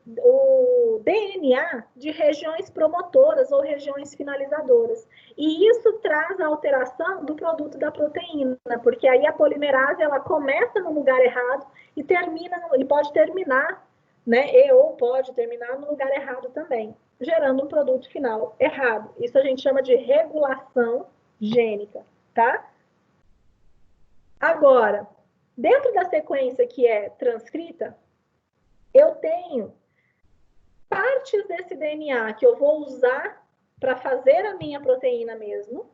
DNA de regiões promotoras ou regiões finalizadoras. E isso traz a alteração do produto da proteína, porque aí a polimerase ela começa no lugar errado e pode terminar, né? Ou pode terminar no lugar errado também, gerando um produto final errado. Isso a gente chama de regulação gênica, tá? Agora, dentro da sequência que é transcrita, eu tenho partes desse DNA que eu vou usar para fazer a minha proteína mesmo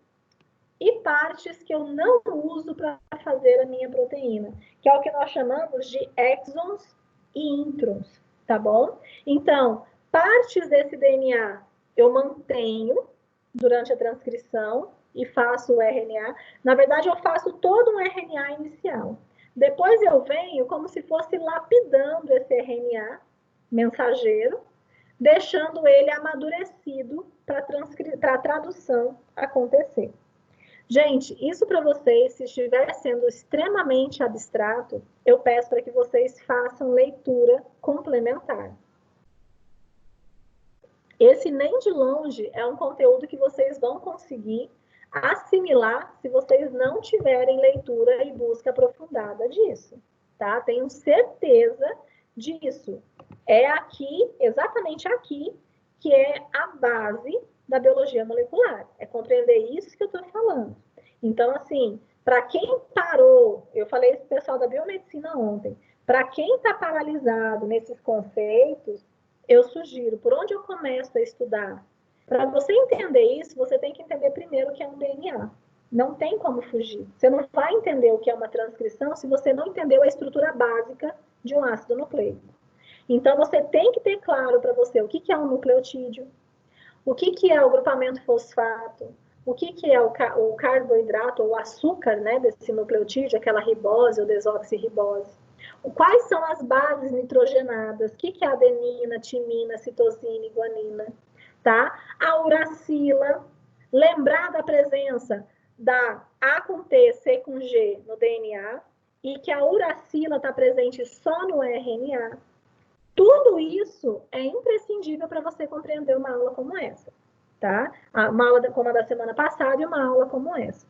e partes que eu não uso para fazer a minha proteína, que é o que nós chamamos de exons e introns, tá bom? Então, partes desse DNA eu mantenho durante a transcrição e faço o RNA. Na verdade, eu faço todo um RNA inicial. Depois eu venho como se fosse lapidando esse RNA mensageiro, deixando ele amadurecido para a tradução acontecer. Gente, isso para vocês, se estiver sendo extremamente abstrato, eu peço para que vocês façam leitura complementar. Esse nem de longe é um conteúdo que vocês vão conseguir assimilar se vocês não tiverem leitura e busca aprofundada disso, tá? Tenho certeza disso. É aqui, exatamente aqui, que é a base da biologia molecular. É compreender isso que eu estou falando. Então, assim, para quem parou, eu falei isso pro pessoal da biomedicina ontem, para quem está paralisado nesses conceitos, eu sugiro, por onde eu começo a estudar? Para você entender isso, você tem que entender primeiro o que é um DNA. Não tem como fugir. Você não vai entender o que é uma transcrição se você não entendeu a estrutura básica de um ácido nucleico. Então, você tem que ter claro para você o que é um nucleotídeo, o que é o grupamento fosfato, o que é o carboidrato ou o açúcar, né, desse nucleotídeo, aquela ribose ou desoxirribose. Quais são as bases nitrogenadas? O que é adenina, timina, citosina e guanina? Tá? A uracila, lembrar da presença da A com T, C com G no DNA, e que a uracila está presente só no RNA. Tudo isso é imprescindível para você compreender uma aula como essa, tá? Uma aula como a da semana passada e uma aula como essa.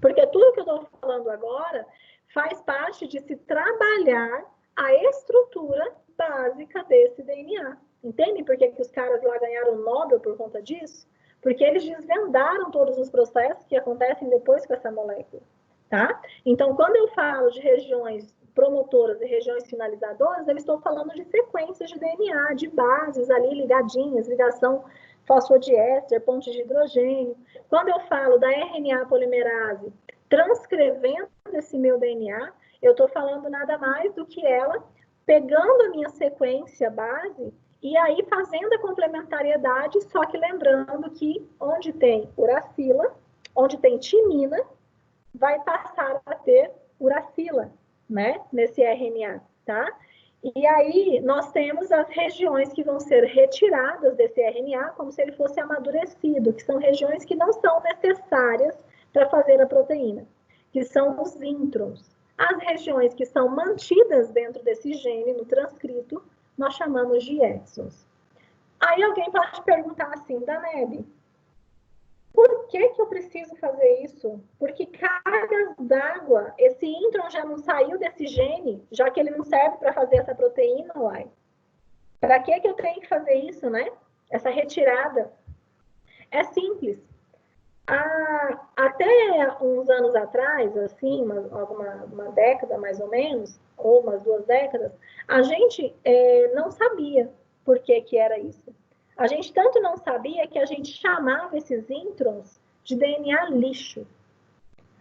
Porque tudo que eu estou falando agora faz parte de se trabalhar a estrutura básica desse DNA. Entendem por que os caras lá ganharam o Nobel por conta disso? Porque eles desvendaram todos os processos que acontecem depois com essa molécula, tá? Então, quando eu falo de regiões promotoras e regiões finalizadoras, eu estou falando de sequências de DNA, de bases ali ligadinhas, ligação fosfodiéster, ponte de hidrogênio. Quando eu falo da RNA polimerase transcrevendo esse meu DNA, eu estou falando nada mais do que ela pegando a minha sequência base e aí fazendo a complementariedade, só que lembrando que onde tem uracila, onde tem timina, vai passar a ter uracila, né, nesse RNA, tá? E aí nós temos as regiões que vão ser retiradas desse RNA como se ele fosse amadurecido, que são regiões que não são necessárias para fazer a proteína, que são os introns. As regiões que são mantidas dentro desse gene, no transcrito, nós chamamos de exons. Aí alguém pode perguntar assim, Danebe, por que eu preciso fazer isso? Porque cargas d'água, esse intron já não saiu desse gene, já que ele não serve para fazer essa proteína, uai. Para que eu tenho que fazer isso, né? Essa retirada. É simples. Até uns anos atrás, assim, uma década mais ou menos, ou umas 2 décadas, a gente não sabia por que era isso. A gente tanto não sabia que a gente chamava esses introns de DNA lixo.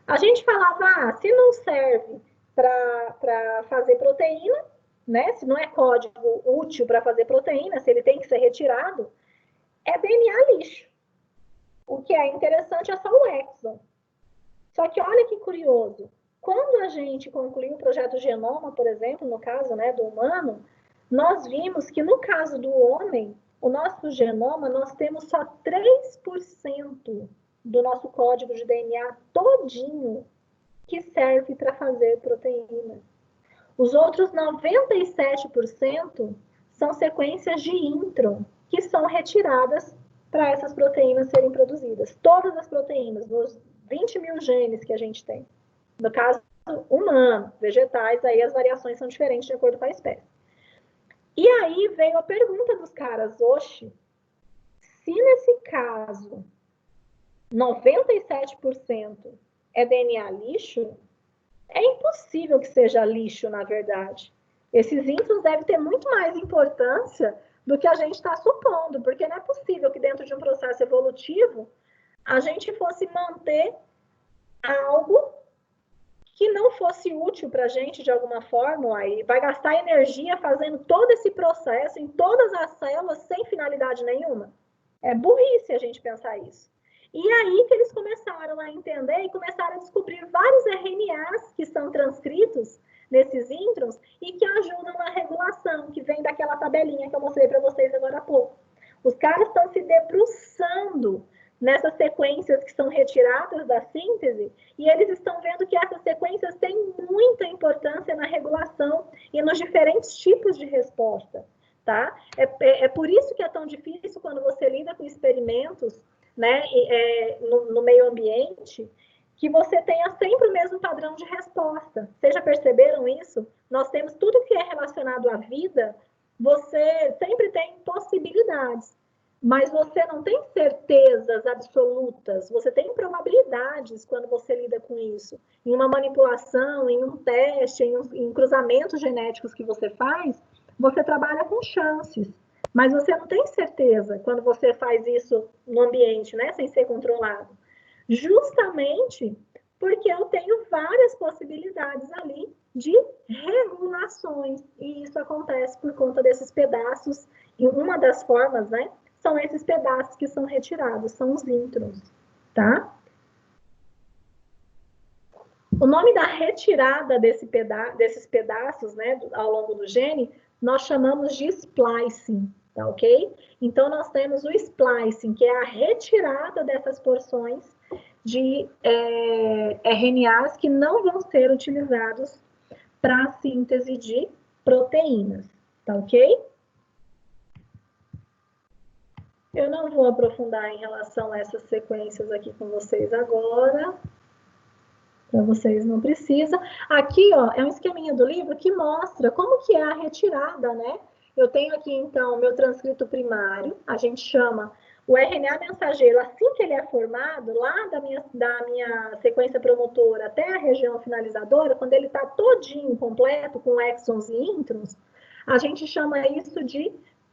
A gente falava, se não serve para fazer proteína, né? Se não é código útil para fazer proteína, se ele tem que ser retirado, é DNA lixo. O que é interessante é só o exon. Só que olha que curioso. Quando a gente concluiu o projeto Genoma, por exemplo, no caso, né, do humano, nós vimos que no caso do homem, o nosso genoma, nós temos só 3% do nosso código de DNA todinho que serve para fazer proteína. Os outros 97% são sequências de intron, que são retiradas para essas proteínas serem produzidas. Todas as proteínas, nos 20 mil genes que a gente tem. No caso humano, vegetais, aí as variações são diferentes de acordo com a espécie. E aí veio a pergunta dos caras, oxe, se nesse caso 97% é DNA lixo, é impossível que seja lixo, na verdade. Esses introns devem ter muito mais importância do que a gente está supondo, porque não é possível que dentro de um processo evolutivo a gente fosse manter algo que não fosse útil para a gente de alguma forma, aí vai gastar energia fazendo todo esse processo em todas as células sem finalidade nenhuma. É burrice a gente pensar isso. E aí que eles começaram a entender e começaram a descobrir vários RNAs que são transcritos nesses introns e que ajudam na regulação, que vem daquela tabelinha que eu mostrei para vocês agora há pouco. Os caras estão se debruçando nessas sequências que são retiradas da síntese, e eles estão vendo que essas sequências têm muita importância na regulação e nos diferentes tipos de resposta, tá? É por isso que é tão difícil quando você lida com experimentos, né, no meio ambiente, que você tenha sempre o mesmo padrão de resposta. Vocês já perceberam isso? Nós temos tudo que é relacionado à vida, você sempre tem possibilidades. Mas você não tem certezas absolutas, você tem probabilidades quando você lida com isso. Em uma manipulação, em um teste, em cruzamentos genéticos que você faz, você trabalha com chances. Mas você não tem certeza quando você faz isso no ambiente, né, sem ser controlado. Justamente porque eu tenho várias possibilidades ali de regulações. E isso acontece por conta desses pedaços. E uma das formas, né, são esses pedaços que são retirados, são os introns, tá? O nome da retirada desses pedaços, né, ao longo do gene, nós chamamos de splicing, tá ok? Então, nós temos o splicing, que é a retirada dessas porções de RNAs que não vão ser utilizados para a síntese de proteínas, Tá ok? Eu não vou aprofundar em relação a essas sequências aqui com vocês agora. Para vocês não precisa. Aqui, ó, é um esqueminha do livro que mostra como que é a retirada, né? Eu tenho aqui, então, o meu transcrito primário. A gente chama o RNA mensageiro, assim que ele é formado, lá da minha sequência promotora até a região finalizadora, quando ele está todinho completo, com exons e introns, a gente chama isso de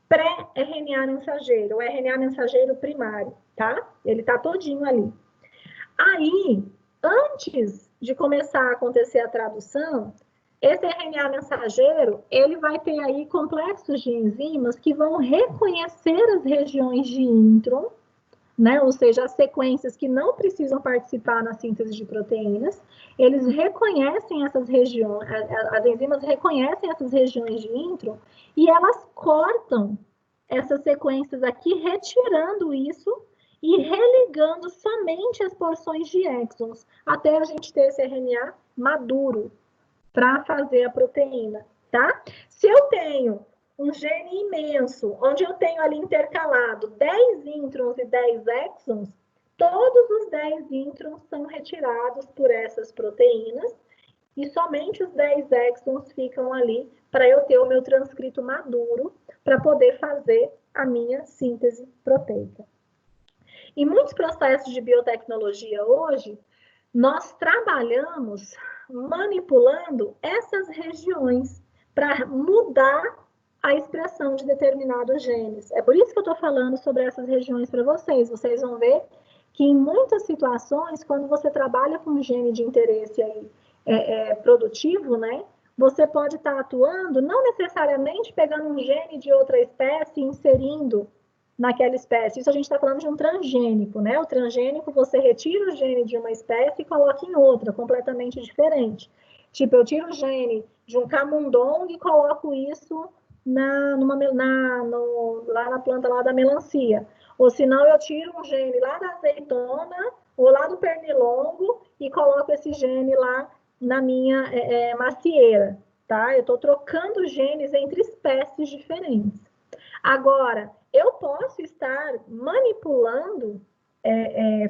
pré-RNA mensageiro, o RNA mensageiro primário, tá? Ele está todinho ali. Aí, antes de começar a acontecer a tradução, esse RNA mensageiro, ele vai ter aí complexos de enzimas que vão reconhecer as regiões de intron, né? Ou seja, as sequências que não precisam participar na síntese de proteínas, eles reconhecem essas regiões, as enzimas reconhecem essas regiões de intron e elas cortam essas sequências aqui, retirando isso e religando somente as porções de exons, até a gente ter esse RNA maduro para fazer a proteína, tá? Se eu tenho um gene imenso, onde eu tenho ali intercalado 10 introns e 10 exons, todos os 10 introns são retirados por essas proteínas e somente os 10 exons ficam ali para eu ter o meu transcrito maduro para poder fazer a minha síntese proteica. Em muitos processos de biotecnologia hoje, nós trabalhamos manipulando essas regiões para mudar a expressão de determinados genes. É por isso que eu estou falando sobre essas regiões para vocês. Vocês vão ver que em muitas situações, quando você trabalha com um gene de interesse aí, produtivo, né? Você pode estar atuando, não necessariamente pegando um gene de outra espécie e inserindo naquela espécie. Isso a gente está falando de um transgênico, né? O transgênico, você retira o gene de uma espécie e coloca em outra, completamente diferente. Tipo, eu tiro o gene de um camundongo e coloco isso lá na planta lá da melancia. Ou senão eu tiro um gene lá da azeitona ou lá do pernilongo e coloco esse gene lá na minha macieira, tá? Eu estou trocando genes entre espécies diferentes. Agora, eu posso estar manipulando,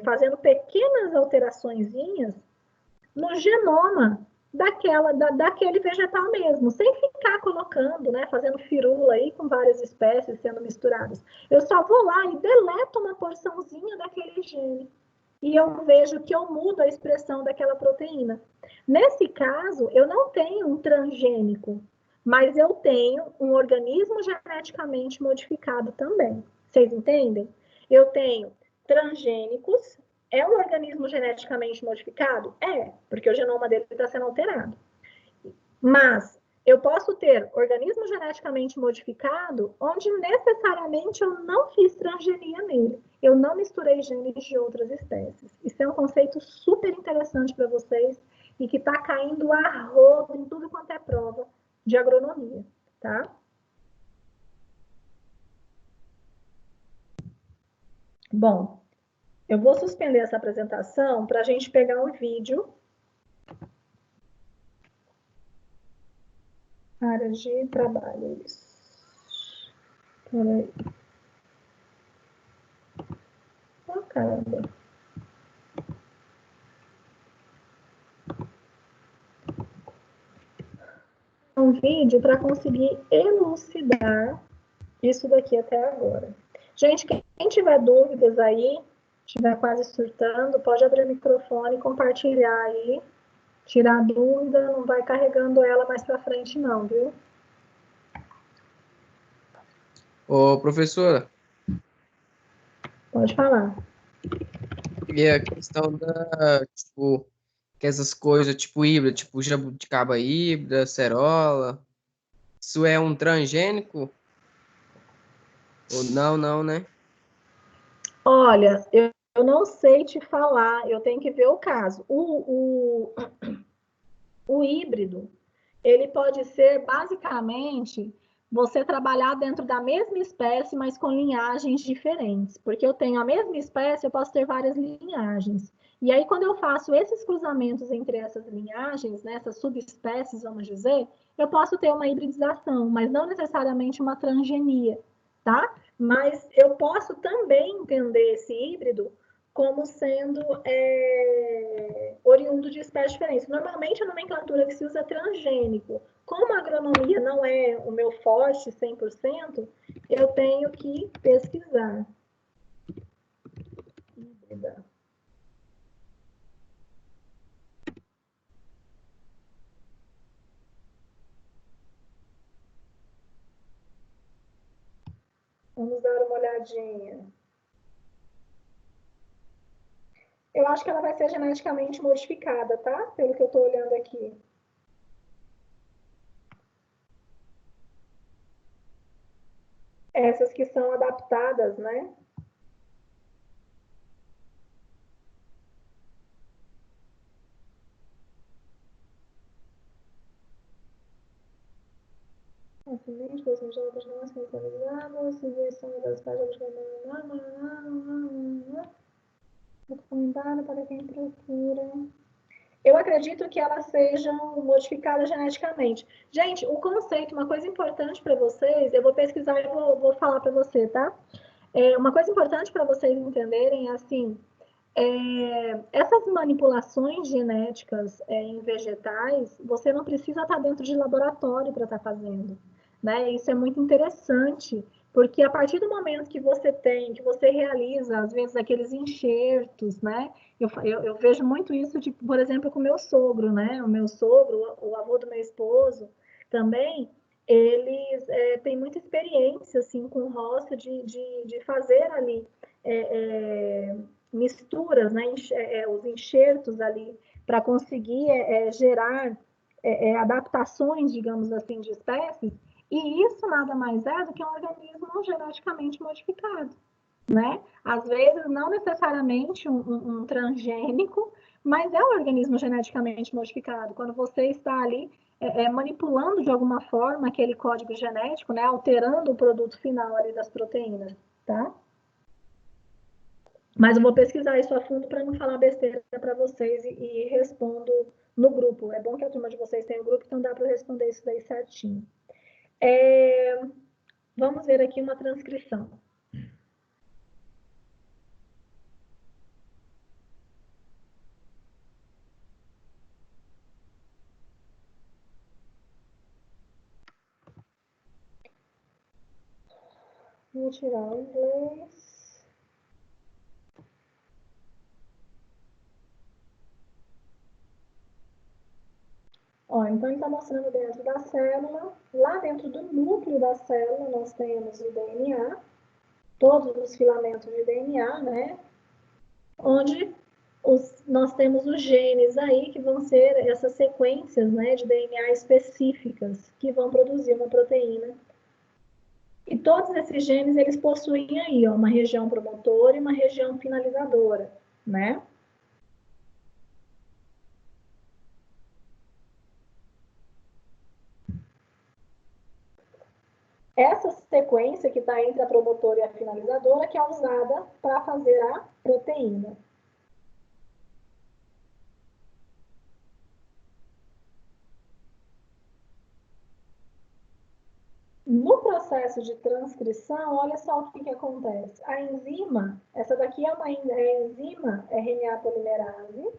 fazendo pequenas alteraçõezinhas no genoma daquele vegetal mesmo, sem ficar colocando, né, fazendo firula aí com várias espécies sendo misturadas. Eu só vou lá e deleto uma porçãozinha daquele gene. E eu vejo que eu mudo a expressão daquela proteína. Nesse caso, eu não tenho um transgênico, mas eu tenho um organismo geneticamente modificado também. Vocês entendem? Eu tenho transgênicos. É um organismo geneticamente modificado? É, porque o genoma dele está sendo alterado. Mas eu posso ter organismo geneticamente modificado onde necessariamente eu não fiz transgenia nele. Eu não misturei genes de outras espécies. Isso é um conceito super interessante para vocês e que está caindo a rodo em tudo quanto é prova de agronomia, tá? Bom, eu vou suspender essa apresentação para a gente pegar um vídeo. Área de trabalho, isso. Peraí. Oh, caramba. Um vídeo para conseguir elucidar isso daqui até agora. Gente, quem tiver dúvidas aí, estiver quase surtando, pode abrir o microfone e compartilhar aí. Tirar a dúvida, não vai carregando ela mais para frente não, viu? Ô, professora, Pode falar. e a questão tipo, que essas coisas, tipo híbrida, tipo jabuticaba híbrida, cerola, isso é um transgênico? Ou não, né? Olha, eu não sei te falar, eu tenho que ver o caso. O híbrido, ele pode ser basicamente você trabalhar dentro da mesma espécie, mas com linhagens diferentes. Porque eu tenho a mesma espécie, eu posso ter várias linhagens. E aí, quando eu faço esses cruzamentos entre essas linhagens, né, essas subespécies, vamos dizer, eu posso ter uma hibridização, mas não necessariamente uma transgenia, tá? Mas eu posso também entender esse híbrido como sendo oriundo de espécies diferentes. Normalmente, a nomenclatura que se usa é transgênico. Como a agronomia não é o meu forte 100%, eu tenho que pesquisar. Vamos dar uma olhadinha. Eu acho que ela vai ser geneticamente modificada, tá? Pelo que eu estou olhando aqui. Essas que são adaptadas, né? Acidente, coisa de outras não especializadas, distribuição das páginas recomendada para quem procura. Eu acredito que elas sejam modificadas geneticamente. Gente, o conceito, uma coisa importante para vocês, eu vou pesquisar e vou falar para você, tá? Uma coisa importante para vocês entenderem é assim, essas manipulações genéticas em vegetais, você não precisa estar dentro de laboratório para estar fazendo, né? Isso é muito interessante, porque a partir do momento que você realiza, às vezes, aqueles enxertos, né? Eu vejo muito isso, tipo, por exemplo, com o meu sogro, né? O meu sogro, o avô do meu esposo, também, eles têm muita experiência, assim, com roça de fazer ali misturas, né, os enxertos ali, para conseguir gerar adaptações, digamos assim, de espécies, e isso nada mais é do que um organismo geneticamente modificado, né? Às vezes, não necessariamente um transgênico, mas é um organismo geneticamente modificado. Quando você está ali manipulando de alguma forma aquele código genético, né, alterando o produto final ali das proteínas, tá? Mas eu vou pesquisar isso a fundo para não falar besteira para vocês e respondo no grupo. É bom que a turma de vocês tenha o grupo, então dá para responder isso daí certinho. Vamos ver aqui uma transcrição. Vou tirar o inglês. Ó, então, ele está mostrando dentro da célula. Lá dentro do núcleo da célula, nós temos o DNA, todos os filamentos de DNA, né? Onde nós temos os genes aí, que vão ser essas sequências, né, de DNA específicas, que vão produzir uma proteína. E todos esses genes, eles possuem aí, ó, uma região promotora e uma região finalizadora, né? Essa sequência que está entre a promotora e a finalizadora, que é usada para fazer a proteína. No processo de transcrição, olha só o que acontece. A enzima, essa daqui é uma enzima RNA polimerase.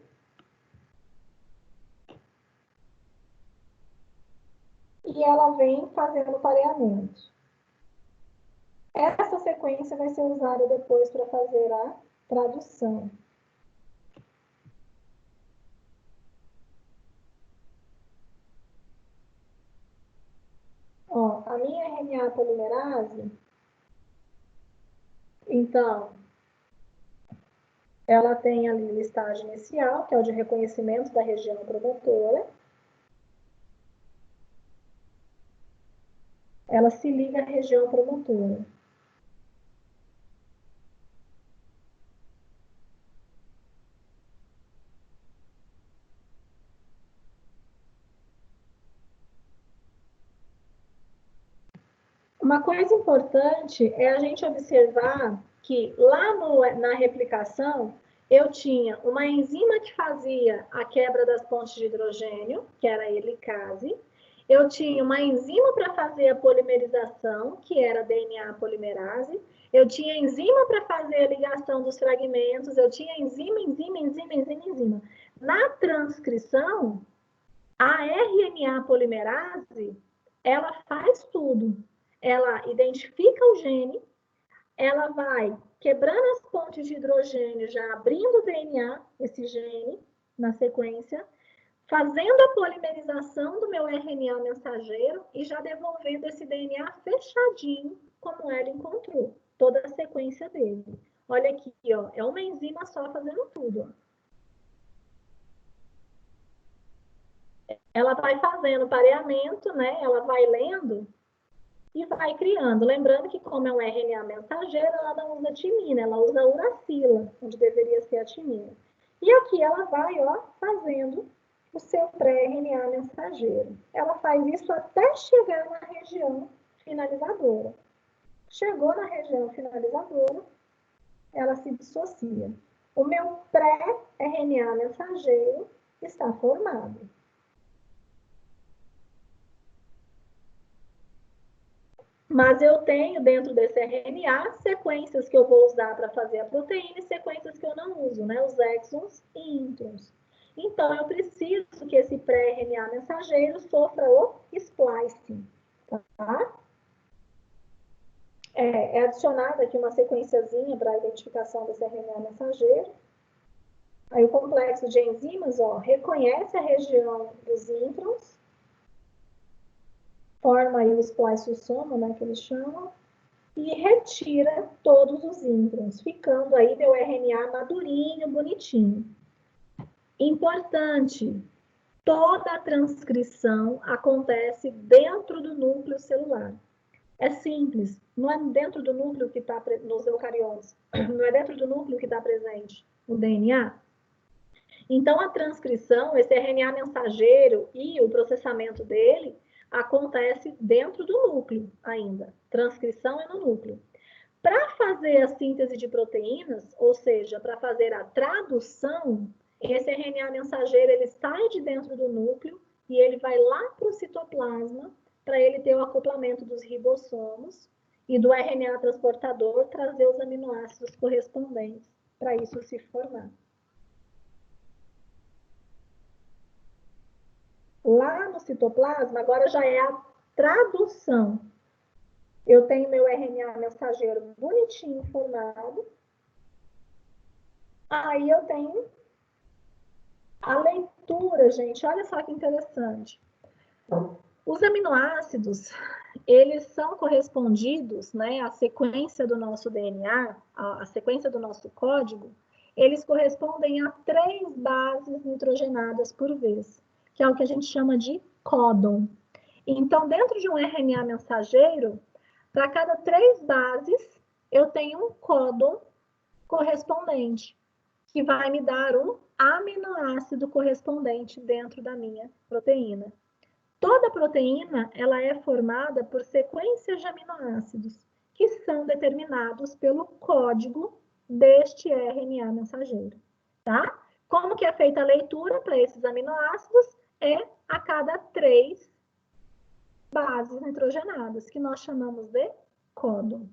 E ela vem fazendo pareamento. Essa sequência vai ser usada depois para fazer a tradução. Ó, a minha RNA polimerase, então, ela tem ali o estágio inicial, que é o de reconhecimento da região promotora. Ela se liga à região promotora. Uma coisa importante é a gente observar que lá na replicação, eu tinha uma enzima que fazia a quebra das pontes de hidrogênio, que era a helicase. Eu tinha uma enzima para fazer a polimerização, que era a DNA polimerase. Eu tinha enzima para fazer a ligação dos fragmentos. Eu tinha enzima. Na transcrição, a RNA polimerase, ela faz tudo. Ela identifica o gene, ela vai quebrando as pontes de hidrogênio, já abrindo o DNA, esse gene, na sequência, fazendo a polimerização do meu RNA mensageiro e já devolvendo esse DNA fechadinho, como ela encontrou, toda a sequência dele. Olha aqui, ó, é uma enzima só fazendo tudo, ó. Ela vai fazendo pareamento, né? Ela vai lendo e vai criando. Lembrando que, como é um RNA mensageiro, ela não usa timina, ela usa uracila, onde deveria ser a timina. E aqui ela vai, ó, fazendo o seu pré-RNA mensageiro. Ela faz isso até chegar na região finalizadora. Chegou na região finalizadora, ela se dissocia. O meu pré-RNA mensageiro está formado. Mas eu tenho dentro desse RNA sequências que eu vou usar para fazer a proteína e sequências que eu não uso, né? Os exons e introns. Então, eu preciso que esse pré-RNA mensageiro sofra o splicing, tá? É adicionada aqui uma sequenciazinha para a identificação desse RNA mensageiro. Aí o complexo de enzimas, ó, reconhece a região dos introns, forma aí o spliceossomo, né, que eles chamam, e retira todos os introns, ficando aí meu RNA madurinho, bonitinho. Importante, toda a transcrição acontece dentro do núcleo celular. É simples, não é dentro do núcleo que está nos eucariotes, não é dentro do núcleo que está presente o DNA. Então, a transcrição, esse RNA mensageiro e o processamento dele acontece dentro do núcleo ainda. Transcrição é no núcleo. Para fazer a síntese de proteínas, ou seja, para fazer a tradução, esse RNA mensageiro ele sai de dentro do núcleo e ele vai lá para o citoplasma para ele ter o acoplamento dos ribossomos e do RNA transportador trazer os aminoácidos correspondentes para isso se formar. Lá no citoplasma, agora já é a tradução. Eu tenho meu RNA mensageiro bonitinho formado. Aí eu tenho a leitura, gente. Olha só que interessante. Os aminoácidos, eles são correspondidos, né, à sequência do nosso DNA, a sequência do nosso código, eles correspondem a 3 bases nitrogenadas por vez, que é o que a gente chama de códon. Então, dentro de um RNA mensageiro, para cada 3 bases, eu tenho um códon correspondente, que vai me dar um aminoácido correspondente dentro da minha proteína. Toda proteína, ela é formada por sequências de aminoácidos, que são determinados pelo código deste RNA mensageiro, tá? Como que é feita a leitura para esses aminoácidos? É a cada 3 bases nitrogenadas, que nós chamamos de códon.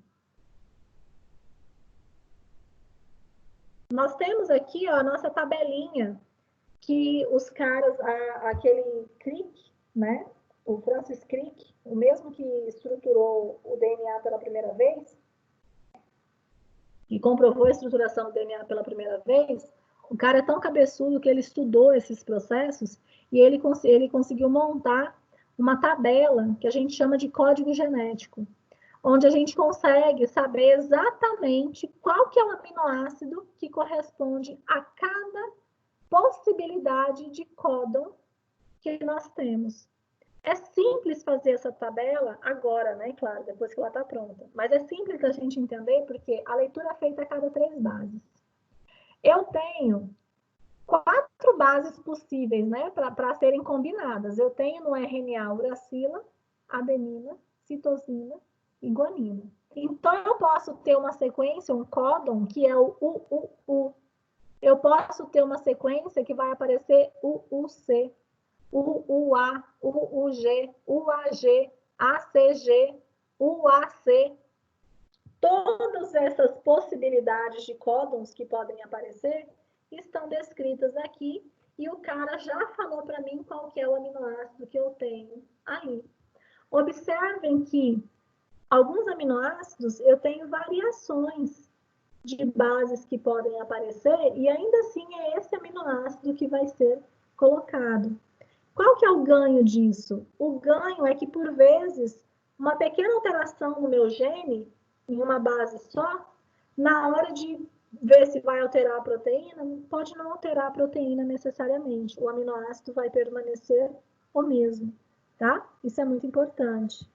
Nós temos aqui, ó, a nossa tabelinha, que os caras, aquele Crick, né? O Francis Crick, o mesmo que estruturou o DNA pela primeira vez, e comprovou a estruturação do DNA pela primeira vez, o cara é tão cabeçudo que ele estudou esses processos e ele conseguiu montar uma tabela que a gente chama de código genético, onde a gente consegue saber exatamente qual que é o aminoácido que corresponde a cada possibilidade de códon que nós temos. É simples fazer essa tabela agora, né? Claro, depois que ela está pronta. Mas é simples a gente entender porque a leitura é feita a cada 3 bases. Eu tenho 4 bases possíveis, né? Para serem combinadas. Eu tenho no RNA uracila, adenina, citosina e guanina. Então, eu posso ter uma sequência, um códon, que é o UUU. Eu posso ter uma sequência que vai aparecer UUC, UUA, UUG, UAG, ACG, UAC. Todas essas possibilidades de códons que podem aparecer estão descritas aqui e o cara já falou para mim qual que é o aminoácido que eu tenho aí. Observem que alguns aminoácidos eu tenho variações de bases que podem aparecer e ainda assim é esse aminoácido que vai ser colocado. Qual que é o ganho disso? O ganho é que, por vezes, uma pequena alteração no meu gene, em uma base só, na hora de ver se vai alterar a proteína, pode não alterar a proteína necessariamente. O aminoácido vai permanecer o mesmo, tá? Isso é muito importante.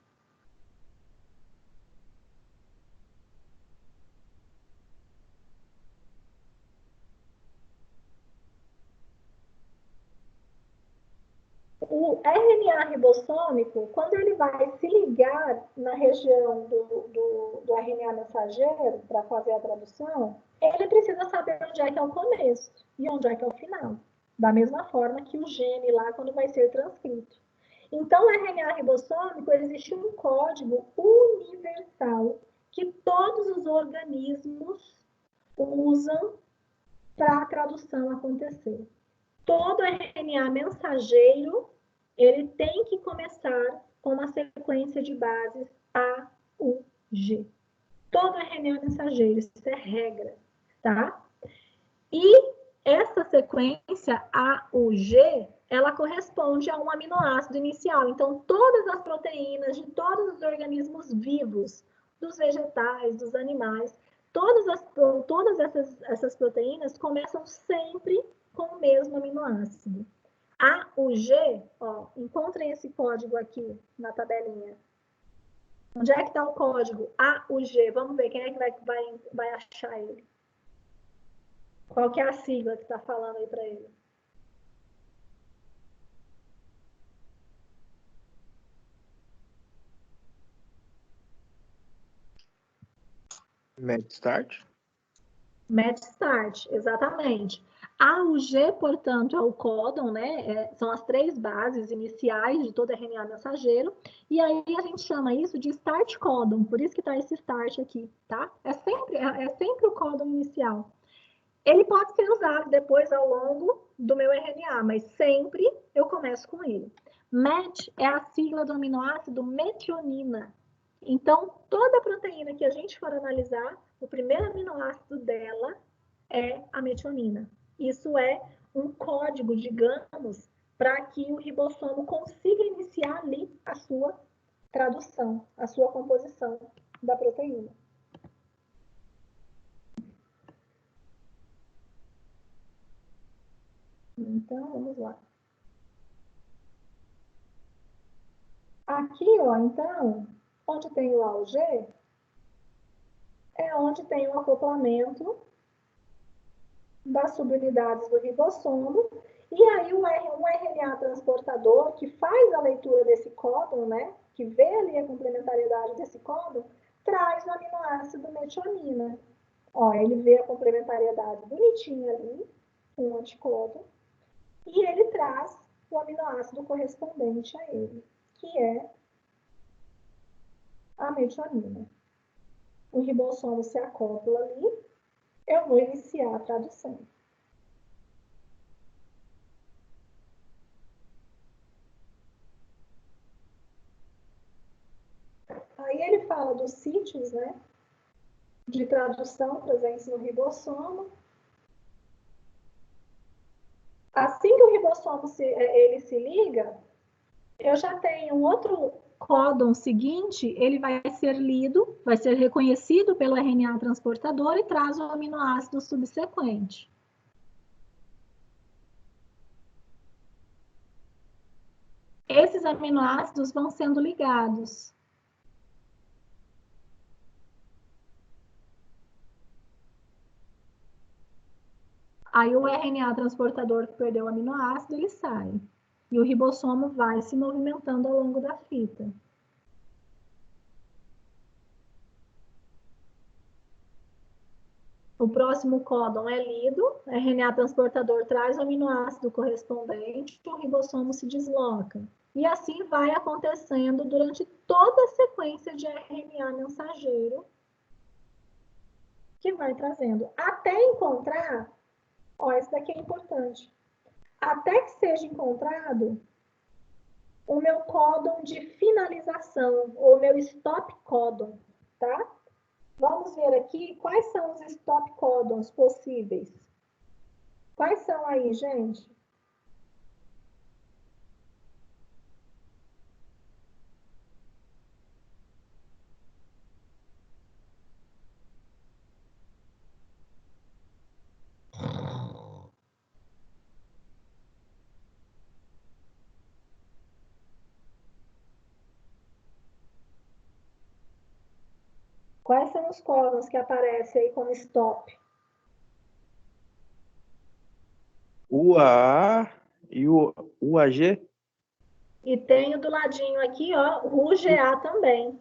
O RNA ribossômico, quando ele vai se ligar na região do RNA mensageiro para fazer a tradução, ele precisa saber onde é que é o começo e onde é que é o final. Da mesma forma que o gene lá, quando vai ser transcrito. Então, o RNA ribossômico, existe um código universal que todos os organismos usam para a tradução acontecer. Todo RNA mensageiro, ele tem que começar com uma sequência de bases A, U, G. Todo RNA mensageiro, isso é regra, tá? E essa sequência A, U, G, ela corresponde a um aminoácido inicial. Então, todas as proteínas de todos os organismos vivos, dos vegetais, dos animais, todas essas proteínas começam sempre com o mesmo aminoácido. A, U, G, ó, encontrem esse código aqui na tabelinha. Onde é que está o código A, U, G? Vamos ver quem é que vai achar ele. Qual que é a sigla que está falando aí para ele? MedStart? MedStart, exatamente. A, U, G, portanto, é o códon, né? São as 3 bases iniciais de todo RNA mensageiro. E aí a gente chama isso de start códon, por isso que está esse start aqui, tá? É sempre o códon inicial. Ele pode ser usado depois ao longo do meu RNA, mas sempre eu começo com ele. MET é a sigla do aminoácido metionina. Então, toda proteína que a gente for analisar, o primeiro aminoácido dela é a metionina. Isso é um código, digamos, para que o ribossomo consiga iniciar ali a sua tradução, a sua composição da proteína. Então, vamos lá. Aqui, ó, então, onde tem o A, o G, é onde tem o acoplamento das subunidades do ribossomo, e aí um RNA transportador que faz a leitura desse códon, né, que vê ali a complementariedade desse códon, traz o aminoácido metionina. Ó, ele vê a complementariedade bonitinha ali, um anticódon, e ele traz o aminoácido correspondente a ele, que é a metionina. O ribossomo se acopla ali, eu vou iniciar a tradução. Aí ele fala dos sítios, né, de tradução presentes no ribossomo. Assim que o ribossomo ele se liga, eu já tenho um outro códon seguinte, ele vai ser lido, vai ser reconhecido pelo RNA transportador e traz o aminoácido subsequente. Esses aminoácidos vão sendo ligados. Aí o RNA transportador que perdeu o aminoácido, ele sai. E o ribossomo vai se movimentando ao longo da fita. o próximo códon é lido, o RNA transportador traz o aminoácido correspondente, o ribossomo se desloca. E assim vai acontecendo durante toda a sequência de RNA mensageiro que vai trazendo. Até encontrar, ó, isso daqui é importante, até que seja encontrado o meu códon de finalização, ou meu stop códon, tá? Vamos ver aqui quais são os stop códons possíveis. Quais são aí, gente? Quais são os códons que aparecem aí como stop? O AA e o UAG? E tenho do ladinho aqui, ó, o UGA também.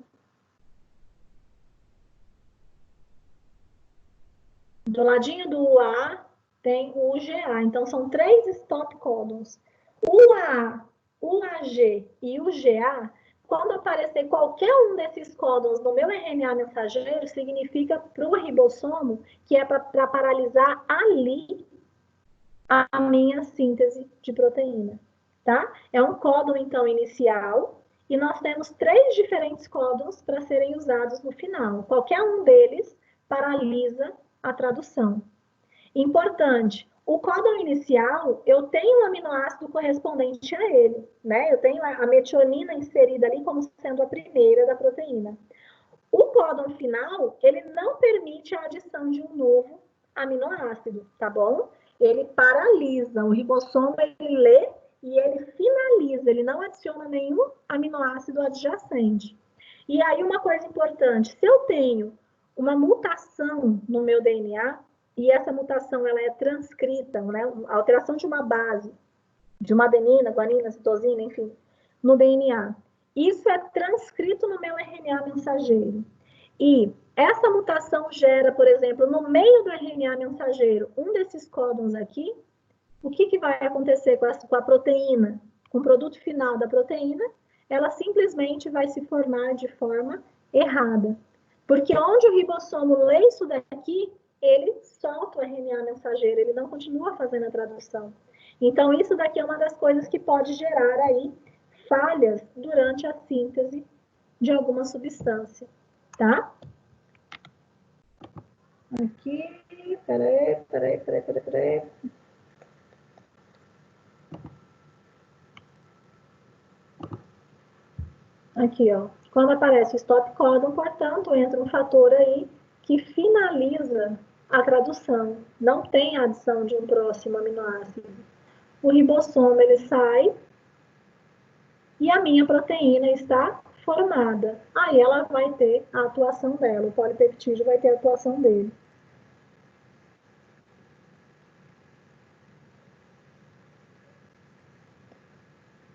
Do ladinho do UA tem o UGA. Então, são 3 stop códons. O UA, o AG e o GA, quando aparecer qualquer um desses códons no meu RNA mensageiro, significa para o ribossomo que é para paralisar ali a minha síntese de proteína, tá? É um códon, então, inicial, e nós temos 3 diferentes códons para serem usados no final. Qualquer um deles paralisa a tradução. Importante, o códon inicial, eu tenho um aminoácido correspondente a ele, né? Eu tenho a metionina inserida ali como sendo a primeira da proteína. O códon final, ele não permite a adição de um novo aminoácido, tá bom? Ele paralisa, o ribossomo, ele lê e ele finaliza, ele não adiciona nenhum aminoácido adjacente. E aí, uma coisa importante, se eu tenho uma mutação no meu DNA, e essa mutação ela é transcrita, né? A alteração de uma base, de uma adenina, guanina, citosina, enfim, no DNA. Isso é transcrito no meu RNA mensageiro. E essa mutação gera, por exemplo, no meio do RNA mensageiro, um desses códons aqui, o que vai acontecer com a proteína? Com o produto final da proteína, ela simplesmente vai se formar de forma errada. Porque onde o ribossomo lê isso daqui, ele solta o RNA mensageiro, ele não continua fazendo a tradução. Então, isso daqui é uma das coisas que pode gerar aí falhas durante a síntese de alguma substância, tá? Aqui, peraí. Aqui, ó. Quando aparece o stop códon, portanto, entra um fator aí que finaliza a tradução. Não tem a adição de um próximo aminoácido. O ribossomo, ele sai e a minha proteína está formada. Aí ela vai ter a atuação dela, o polipeptídeo vai ter a atuação dele.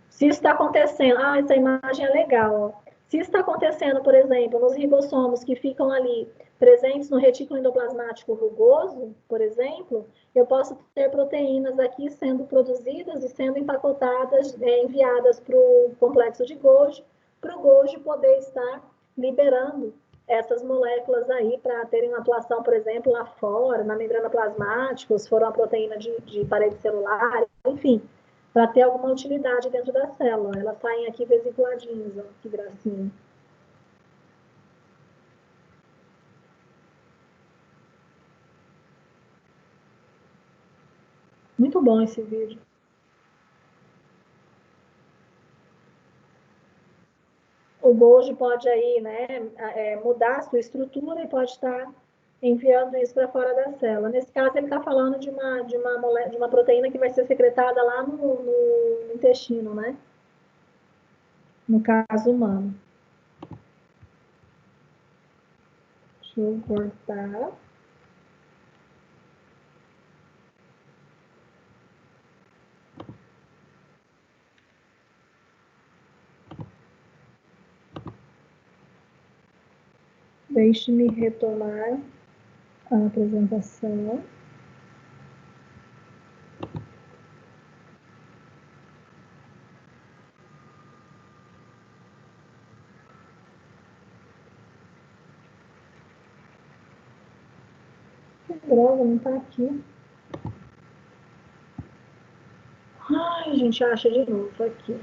Se isso está acontecendo, essa imagem é legal, ó. Se isso está acontecendo, por exemplo, nos ribossomos que ficam ali presentes no retículo endoplasmático rugoso, por exemplo, eu posso ter proteínas aqui sendo produzidas e sendo empacotadas, enviadas para o complexo de Golgi, para o Golgi poder estar liberando essas moléculas aí para terem uma atuação, por exemplo, lá fora, na membrana plasmática, se for uma proteína de parede celular, enfim, para ter alguma utilidade dentro da célula. Elas saem aqui vesiculadinhas, ó, que gracinha. Muito bom esse vídeo. O Golgi pode aí, né, mudar a sua estrutura e pode estar enviando isso para fora da célula. Nesse caso, ele está falando de uma proteína que vai ser secretada lá no intestino, né? No caso humano. Deixa eu cortar. Deixe-me retomar. a apresentação. Que droga, não tá aqui. Ai, a gente acha de novo aqui.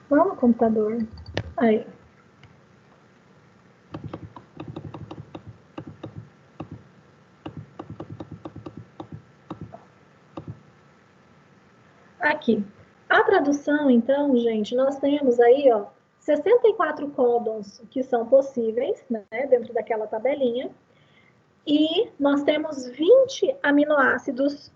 Vamos, computador. Aí. Aqui. A tradução, então, gente, nós temos aí, ó, 64 códons que são possíveis, né, dentro daquela tabelinha. E nós temos 20 aminoácidos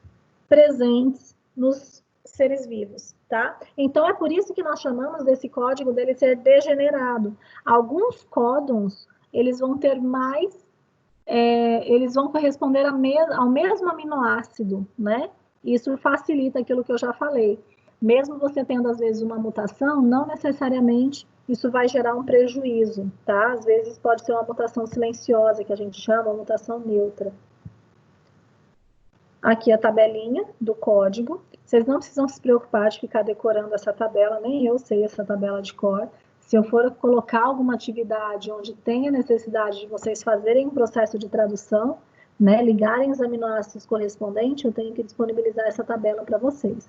presentes nos seres vivos, tá? Então, é por isso que nós chamamos desse código dele ser degenerado. Alguns códons, eles vão ter mais, eles vão corresponder ao mesmo aminoácido, né? Isso facilita aquilo que eu já falei. Mesmo você tendo, às vezes, uma mutação, não necessariamente isso vai gerar um prejuízo, tá? Às vezes pode ser uma mutação silenciosa, que a gente chama, uma mutação neutra. Aqui a tabelinha do código. Vocês não precisam se preocupar de ficar decorando essa tabela, nem eu sei essa tabela de cor. Se eu for colocar alguma atividade onde tenha necessidade de vocês fazerem um processo de tradução, né, ligarem os aminoácidos correspondentes, eu tenho que disponibilizar essa tabela para vocês.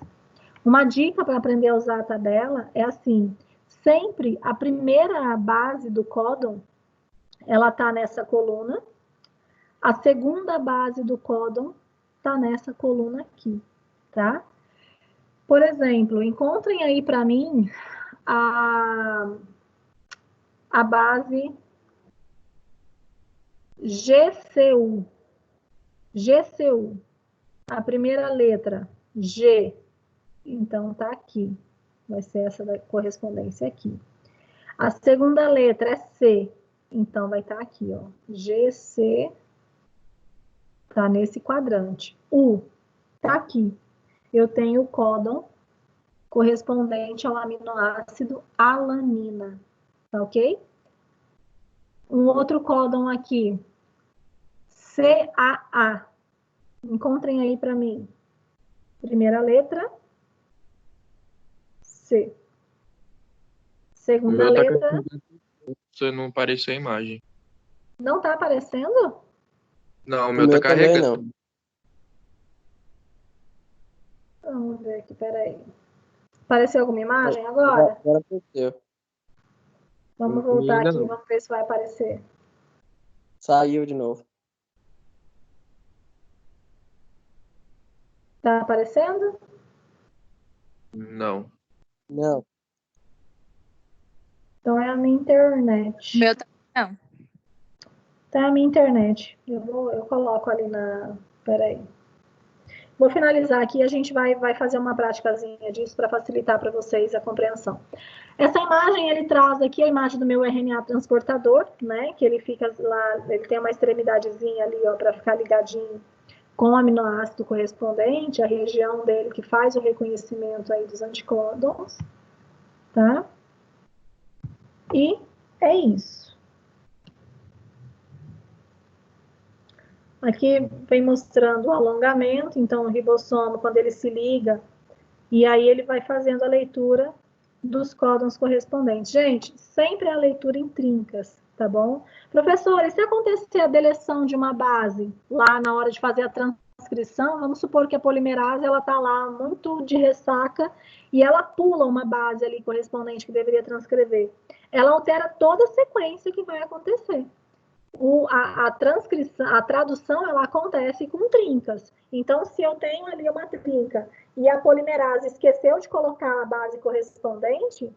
Uma dica para aprender a usar a tabela é assim, sempre a primeira base do códon, ela está nessa coluna, a segunda base do códon está nessa coluna aqui, tá? Por exemplo, encontrem aí para mim a base GCU. GCU. A primeira letra, G. Então, tá aqui. Vai ser essa da correspondência aqui. A segunda letra é C. Então, vai estar aqui, ó. GC. Tá nesse quadrante. U. Tá aqui. Eu tenho o códon correspondente ao aminoácido alanina. Tá ok? Um outro códon aqui. CAA. Encontrem aí para mim. Primeira letra. C. Segunda letra. Você não apareceu a imagem. Não tá aparecendo? Não, o meu tá carregando. Vamos ver aqui, peraí. Apareceu alguma imagem agora? Agora apareceu. Vamos voltar aqui, vamos ver se vai aparecer. Saiu de novo. Tá aparecendo? Não. Não. Então é a minha internet. Meu também não. Tá a minha internet. Eu coloco ali na... Peraí. Vou finalizar aqui e a gente vai fazer uma práticazinha disso para facilitar para vocês a compreensão. Essa imagem, ele traz aqui a imagem do meu RNA transportador, né? Que ele fica lá, ele tem uma extremidadezinha ali, ó, para ficar ligadinho com o aminoácido correspondente, a região dele que faz o reconhecimento aí dos anticódons, tá? E é isso. Aqui vem mostrando o alongamento, então o ribossomo, quando ele se liga, e aí ele vai fazendo a leitura dos códons correspondentes. Gente, sempre a leitura em trincas, tá bom? Professor, e se acontecer a deleção de uma base lá na hora de fazer a transcrição, vamos supor que a polimerase ela tá lá muito de ressaca e ela pula uma base ali correspondente que deveria transcrever. Ela altera toda a sequência que vai acontecer. A tradução ela acontece com trincas. Então, se eu tenho ali uma trinca e a polimerase esqueceu de colocar a base correspondente,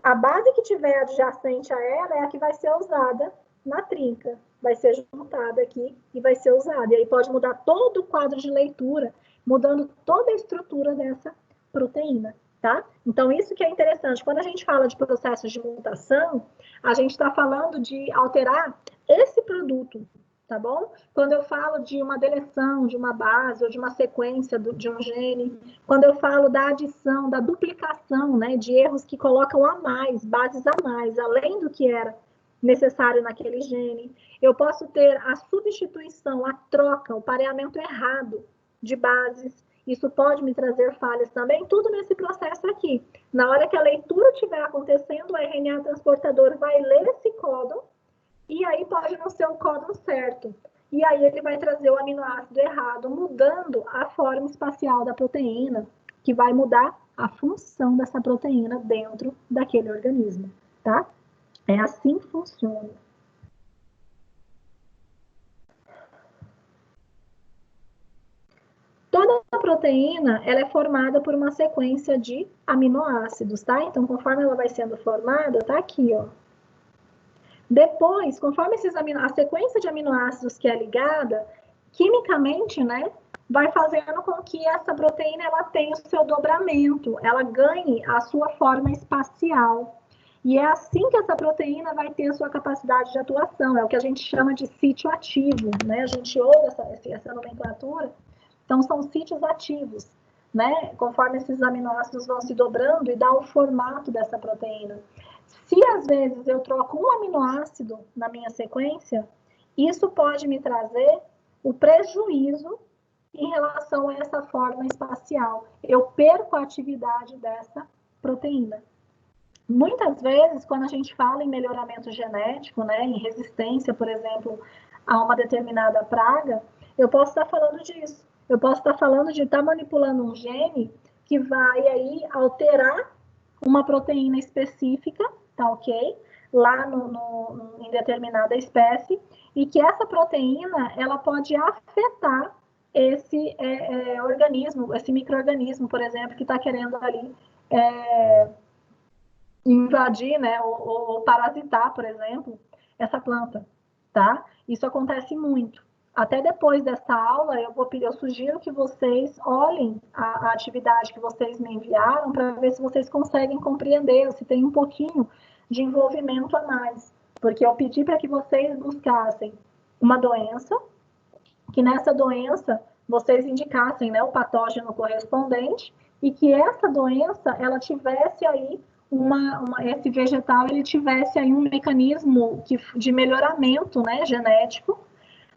A base que tiver adjacente a ela é a que vai ser usada na trinca. Vai ser juntada aqui e vai ser usada. E aí pode mudar todo o quadro de leitura, mudando toda a estrutura dessa proteína, tá? Então, isso que é interessante. Quando a gente fala de processos de mutação, a gente está falando de alterar esse produto, tá bom? Quando eu falo de uma deleção de uma base ou de uma sequência de um gene, quando eu falo da adição, da duplicação, né, de erros que colocam a mais, bases a mais, além do que era necessário naquele gene, eu posso ter a substituição, a troca, o pareamento errado de bases. Isso pode me trazer falhas também, tudo nesse processo aqui. Na hora que a leitura estiver acontecendo, o RNA transportador vai ler esse códon, e aí pode não ser o códon certo. E aí ele vai trazer o aminoácido errado, mudando a forma espacial da proteína, que vai mudar a função dessa proteína dentro daquele organismo, tá? É assim que funciona. Toda a proteína, ela é formada por uma sequência de aminoácidos, tá? Então, conforme ela vai sendo formada, tá aqui, ó. Depois, conforme a sequência de aminoácidos que é ligada, quimicamente, né, vai fazendo com que essa proteína ela tenha o seu dobramento, ela ganhe a sua forma espacial. E é assim que essa proteína vai ter a sua capacidade de atuação, é o que a gente chama de sítio ativo, né? A gente ouve essa nomenclatura. Então, são sítios ativos, né? Conforme esses aminoácidos vão se dobrando e dá o formato dessa proteína. Se às vezes eu troco um aminoácido na minha sequência, isso pode me trazer o prejuízo em relação a essa forma espacial. Eu perco a atividade dessa proteína. Muitas vezes, quando a gente fala em melhoramento genético, né, em resistência, por exemplo, a uma determinada praga, eu posso estar falando disso. Eu posso estar falando de estar manipulando um gene que vai aí alterar uma proteína específica, tá ok? Lá em determinada espécie, e que essa proteína, ela pode afetar esse organismo, esse micro-organismo, por exemplo, que está querendo ali invadir, né, ou parasitar, por exemplo, essa planta, tá? Isso acontece muito. Até depois dessa aula, eu sugiro que vocês olhem a atividade que vocês me enviaram para ver se vocês conseguem compreender, se tem um pouquinho de envolvimento a mais. Porque eu pedi para que vocês buscassem uma doença, que nessa doença vocês indicassem, né, o patógeno correspondente, e que essa doença, ela tivesse aí esse vegetal, ele tivesse aí um mecanismo de melhoramento, né, genético,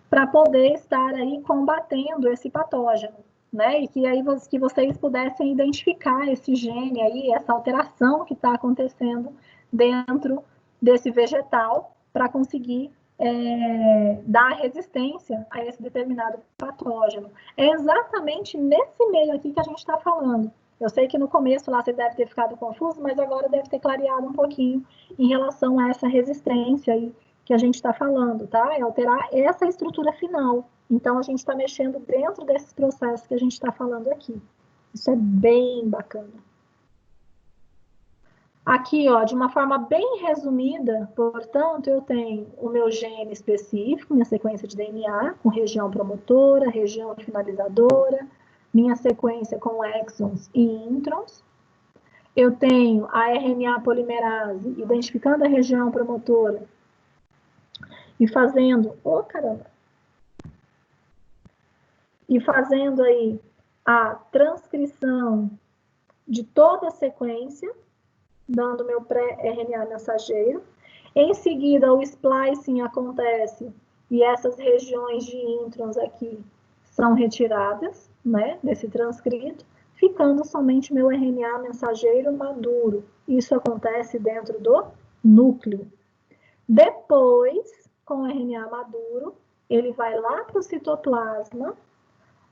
para poder estar aí combatendo esse patógeno, né? E que aí que vocês pudessem identificar esse gene aí, essa alteração que está acontecendo dentro desse vegetal para conseguir dar resistência a esse determinado patógeno. É exatamente nesse meio aqui que a gente está falando. Eu sei que no começo lá você deve ter ficado confuso, mas agora deve ter clareado um pouquinho em relação a essa resistência aí que a gente está falando, tá? É alterar essa estrutura final. Então, a gente está mexendo dentro desses processos que a gente está falando aqui. Isso é bem bacana. Aqui, ó, de uma forma bem resumida, portanto, eu tenho o meu gene específico, minha sequência de DNA, com região promotora, região finalizadora, minha sequência com exons e introns. Eu tenho a RNA polimerase, identificando a região promotora, e fazendo, e fazendo aí a transcrição de toda a sequência, dando meu pré-RNA mensageiro. Em seguida, o splicing acontece e essas regiões de introns aqui são retiradas, né, desse transcrito, ficando somente meu RNA mensageiro maduro. Isso acontece dentro do núcleo. Depois, com o RNA maduro, ele vai lá para o citoplasma,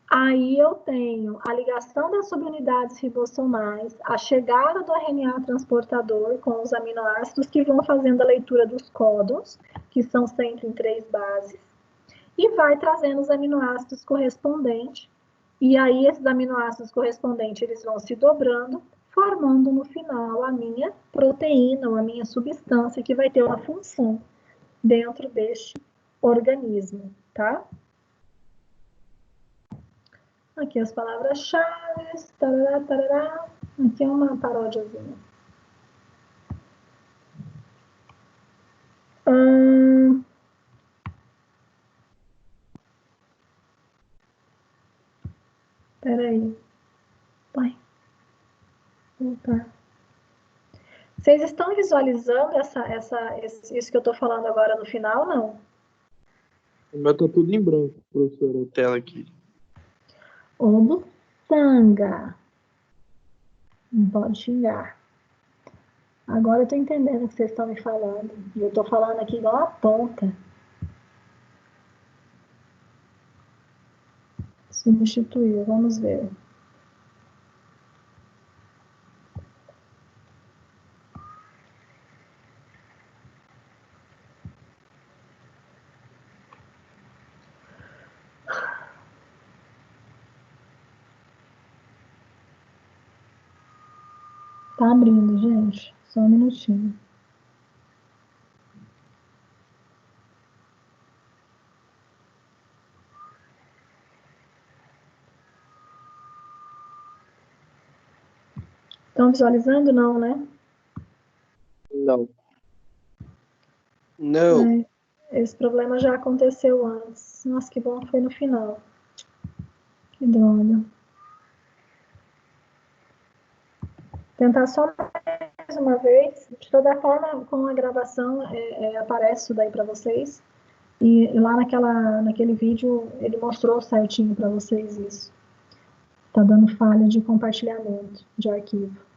aí eu tenho a ligação das subunidades ribossomais, a chegada do RNA transportador com os aminoácidos que vão fazendo a leitura dos códons, que são sempre em 3 bases, e vai trazendo os aminoácidos correspondentes, e aí esses aminoácidos correspondentes eles vão se dobrando, formando no final a minha proteína ou a minha substância que vai ter uma função dentro deste organismo, tá? Aqui as palavras-chave, tarará, tarará. Aqui é uma paródiazinha. Peraí. Vai. Voltar. Vocês estão visualizando isso que eu estou falando agora no final, não? O meu tá tudo em branco, professora, a tela aqui. Obutanga. Não pode xingar. Agora eu tô entendendo o que vocês estão me falando. E eu tô falando aqui igual a tonta. Substituir, vamos ver. Tá abrindo, gente. Só um minutinho. Estão visualizando? Não, né? Não. Não. Esse problema já aconteceu antes. Nossa, que bom que foi no final. Que droga. Tentar só mais uma vez. De toda forma, com a gravação, aparece isso daí para vocês. E lá naquele vídeo, ele mostrou certinho para vocês isso. Tá dando falha de compartilhamento de arquivo.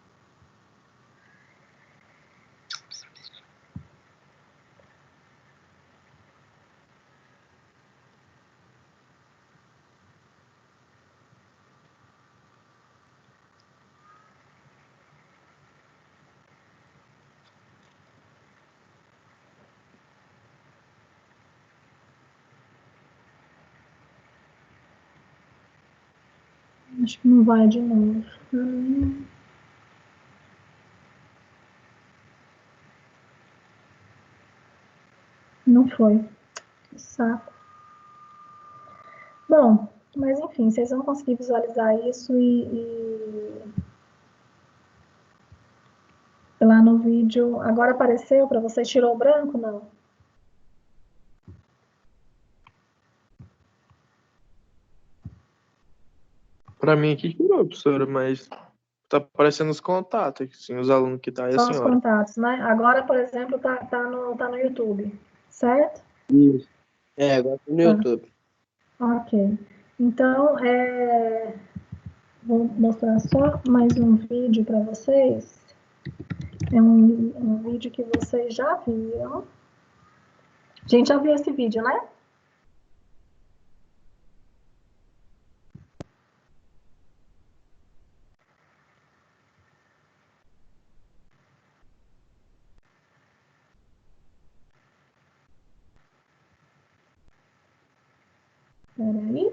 Acho que não vai de novo. Não foi. Que saco. Bom, mas enfim, vocês vão conseguir visualizar isso e lá no vídeo. Agora apareceu para vocês? Tirou o branco? Não. Pra mim aqui tirou, professora, mas tá aparecendo os contatos, assim, os alunos que tá e a Só os senhora. contatos, né? Agora, por exemplo, tá no YouTube, certo? Isso. Agora tá no Tá. YouTube. Ok. Então, vou mostrar só mais um vídeo para vocês. É um vídeo que vocês já viram. A gente já viu esse vídeo, né? Peraí.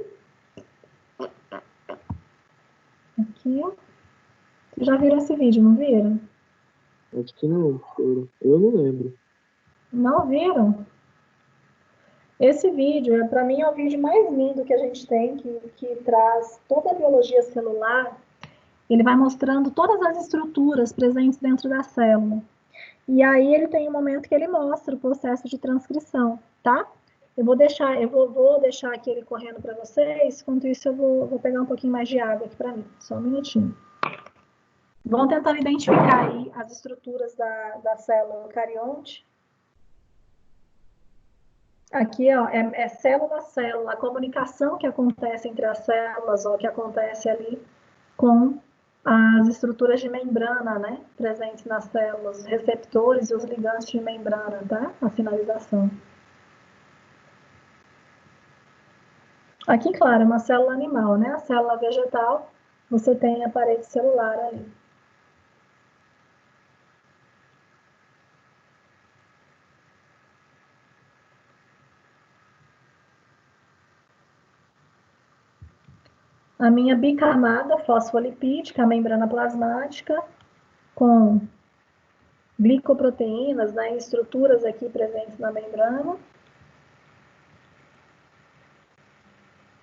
Aqui. Vocês já viram esse vídeo, não viram? Acho que não, professora. Eu não lembro. Não viram? Esse vídeo, para mim, é o vídeo mais lindo que a gente tem, que traz toda a biologia celular. Ele vai mostrando todas as estruturas presentes dentro da célula. E aí ele tem um momento que ele mostra o processo de transcrição, tá? Eu vou deixar aqui ele correndo para vocês. Enquanto isso, eu vou pegar um pouquinho mais de água aqui para mim. Só um minutinho. Vão tentando identificar aí as estruturas da célula eucarionte. Aqui, ó, é célula a célula, a comunicação que acontece entre as células, ó, que acontece ali com as estruturas de membrana, né, presentes nas células, os receptores e os ligantes de membrana, tá? A sinalização. Aqui, claro, é uma célula animal, né? A célula vegetal, você tem a parede celular ali. a minha bicamada fosfolipídica, a membrana plasmática, com glicoproteínas, né, estruturas aqui presentes na membrana,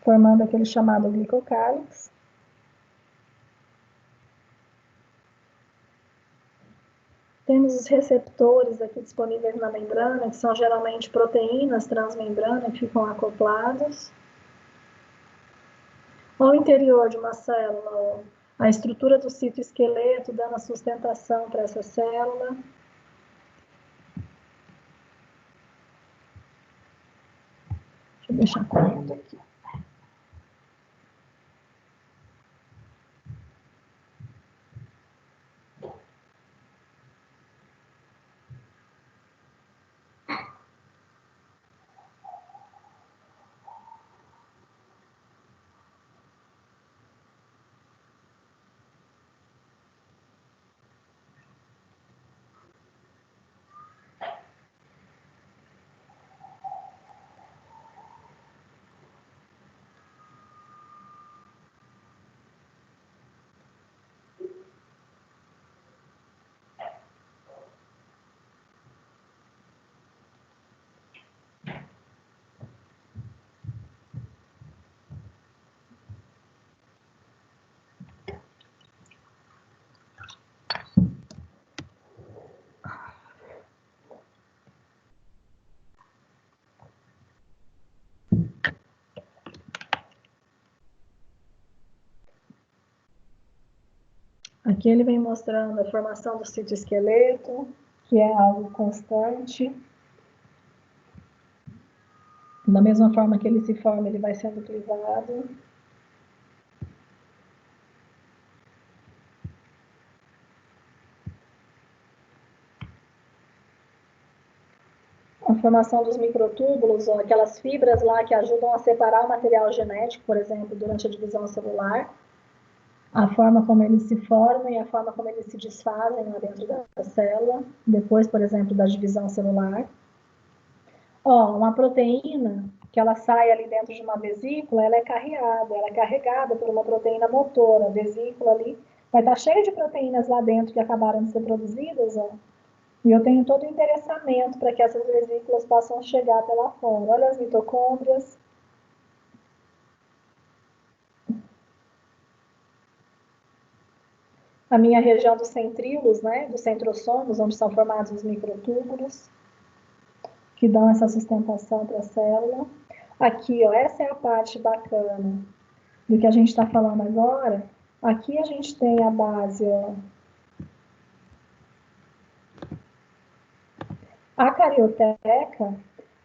formando aquele chamado glicocálix. Temos os receptores aqui disponíveis na membrana, que são geralmente proteínas transmembrana que ficam acoplados. Ao interior de uma célula, a estrutura do citoesqueleto dando a sustentação para essa célula. Deixa eu deixar correndo aqui. Aqui ele vem mostrando a formação do citoesqueleto, que é algo constante. Da mesma forma que ele se forma, ele vai sendo clivado. A formação dos microtúbulos, ou aquelas fibras lá que ajudam a separar o material genético, por exemplo, durante a divisão celular. A forma como eles se formam e a forma como eles se desfazem lá dentro da célula, depois, por exemplo, da divisão celular. Uma proteína que ela sai ali dentro de uma vesícula, ela é carregada por uma proteína motora. A vesícula ali vai estar cheia de proteínas lá dentro que acabaram de ser produzidas, e eu tenho todo o interessamento para que essas vesículas possam chegar até lá fora. Olha as mitocôndrias. A minha região dos centríolos, né, dos centrossomos, onde são formados os microtúbulos, que dão essa sustentação para a célula. Aqui, essa é a parte bacana do que a gente está falando agora. Aqui a gente tem a base, a carioteca,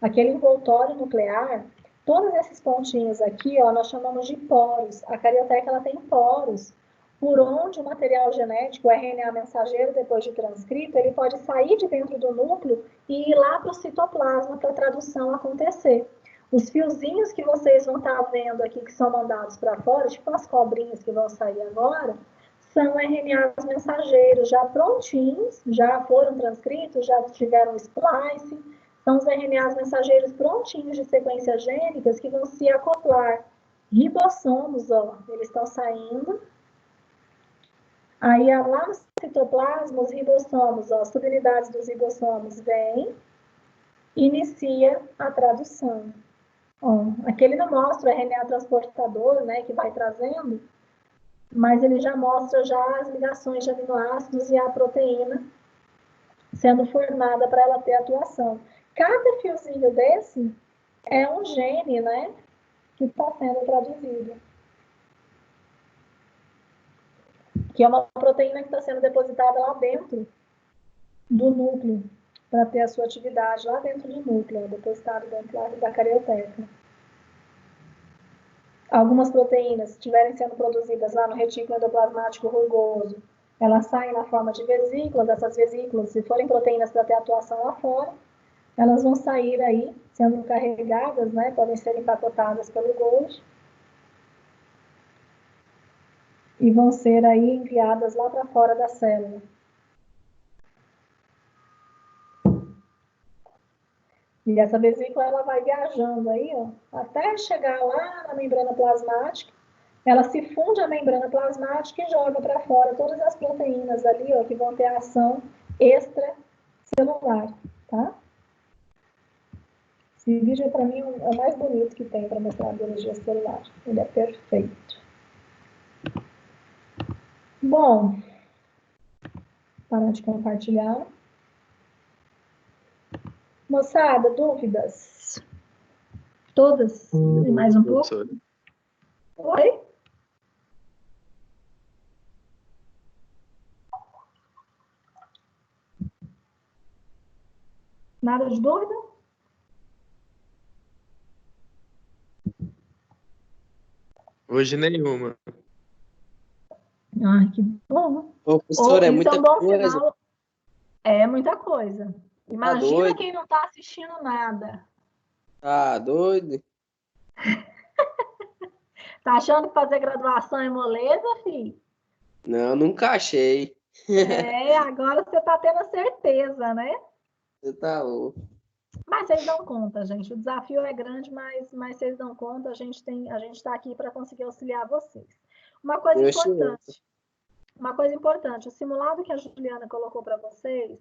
aquele envoltório nuclear, todos esses pontinhos aqui, nós chamamos de poros. A carioteca, ela tem poros, por onde o material genético, o RNA mensageiro, depois de transcrito, ele pode sair de dentro do núcleo e ir lá para o citoplasma para a tradução acontecer. Os fiozinhos que vocês vão estar vendo aqui, que são mandados para fora, tipo as cobrinhas que vão sair agora, são RNAs mensageiros já prontinhos, já foram transcritos, já tiveram splice, são os RNAs mensageiros prontinhos de sequências gênicas que vão se acoplar. Ribossomos, eles estão saindo. Aí, lá no citoplasma, os ribossomos, as subunidades dos ribossomos vêm, inicia a tradução. Aqui ele não mostra o RNA transportador, né, que vai trazendo, mas ele já mostra já as ligações de aminoácidos e a proteína sendo formada para ela ter atuação. Cada fiozinho desse é um gene, né, que está sendo traduzido. Que é uma proteína que está sendo depositada lá dentro do núcleo, para ter a sua atividade lá dentro do núcleo, depositado dentro da carioteca. Algumas proteínas, se estiverem sendo produzidas lá no retículo endoplasmático rugoso, elas saem na forma de vesículas. Essas vesículas, se forem proteínas para ter atuação lá fora, elas vão sair aí, sendo carregadas, né, podem ser empacotadas pelo Golgi, e vão ser aí enviadas lá para fora da célula. E essa vesícula, ela vai viajando aí, até chegar lá na membrana plasmática, ela se funde à membrana plasmática e joga para fora todas as proteínas ali, ó, que vão ter ação extracelular, tá? Esse vídeo, para mim, é o mais bonito que tem para mostrar a biologia celular. Ele é perfeito. Bom, parar de compartilhar. Moçada, dúvidas? Todas? E mais um pouco? Oi? Nada de dúvida? Hoje nenhuma. Ai, que bom. Ô, professor, é Isso muita é um bom coisa. sinal. É muita coisa. Imagina doido? quem não está assistindo nada. Tá doido? Tá achando que fazer graduação é moleza, filho? Não, nunca achei. Agora você tá tendo a certeza, né? Você tá louco. Mas vocês dão conta, gente. O desafio é grande, mas vocês dão conta. A gente está aqui para conseguir auxiliar vocês. Uma coisa importante, o simulado que a Juliana colocou para vocês,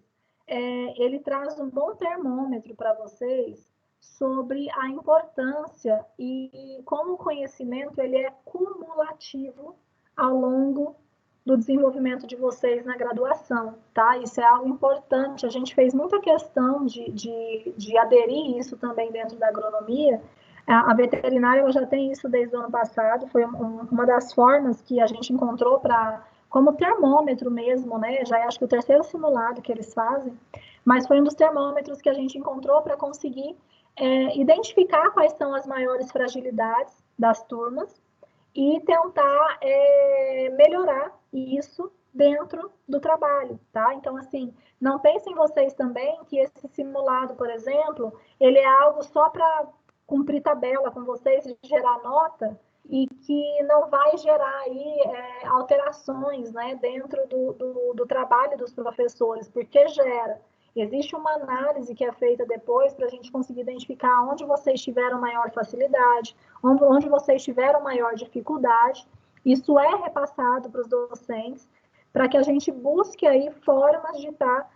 ele traz um bom termômetro para vocês sobre a importância e como o conhecimento ele é cumulativo ao longo do desenvolvimento de vocês na graduação, tá? Isso é algo importante. A gente fez muita questão de aderir isso também dentro da agronomia. A veterinária ela já tem isso desde o ano passado. Foi uma das formas que a gente encontrou para como termômetro mesmo, né? Já acho que o terceiro simulado que eles fazem, mas foi um dos termômetros que a gente encontrou para conseguir identificar quais são as maiores fragilidades das turmas e tentar melhorar isso dentro do trabalho, tá? Então, assim, não pensem vocês também que esse simulado, por exemplo, ele é algo só para cumprir tabela com vocês e gerar nota e que não vai gerar aí alterações, né, dentro do trabalho dos professores, porque gera. Existe uma análise que é feita depois para a gente conseguir identificar onde vocês tiveram maior facilidade, onde vocês tiveram maior dificuldade. Isso é repassado para os docentes, para que a gente busque aí formas de estar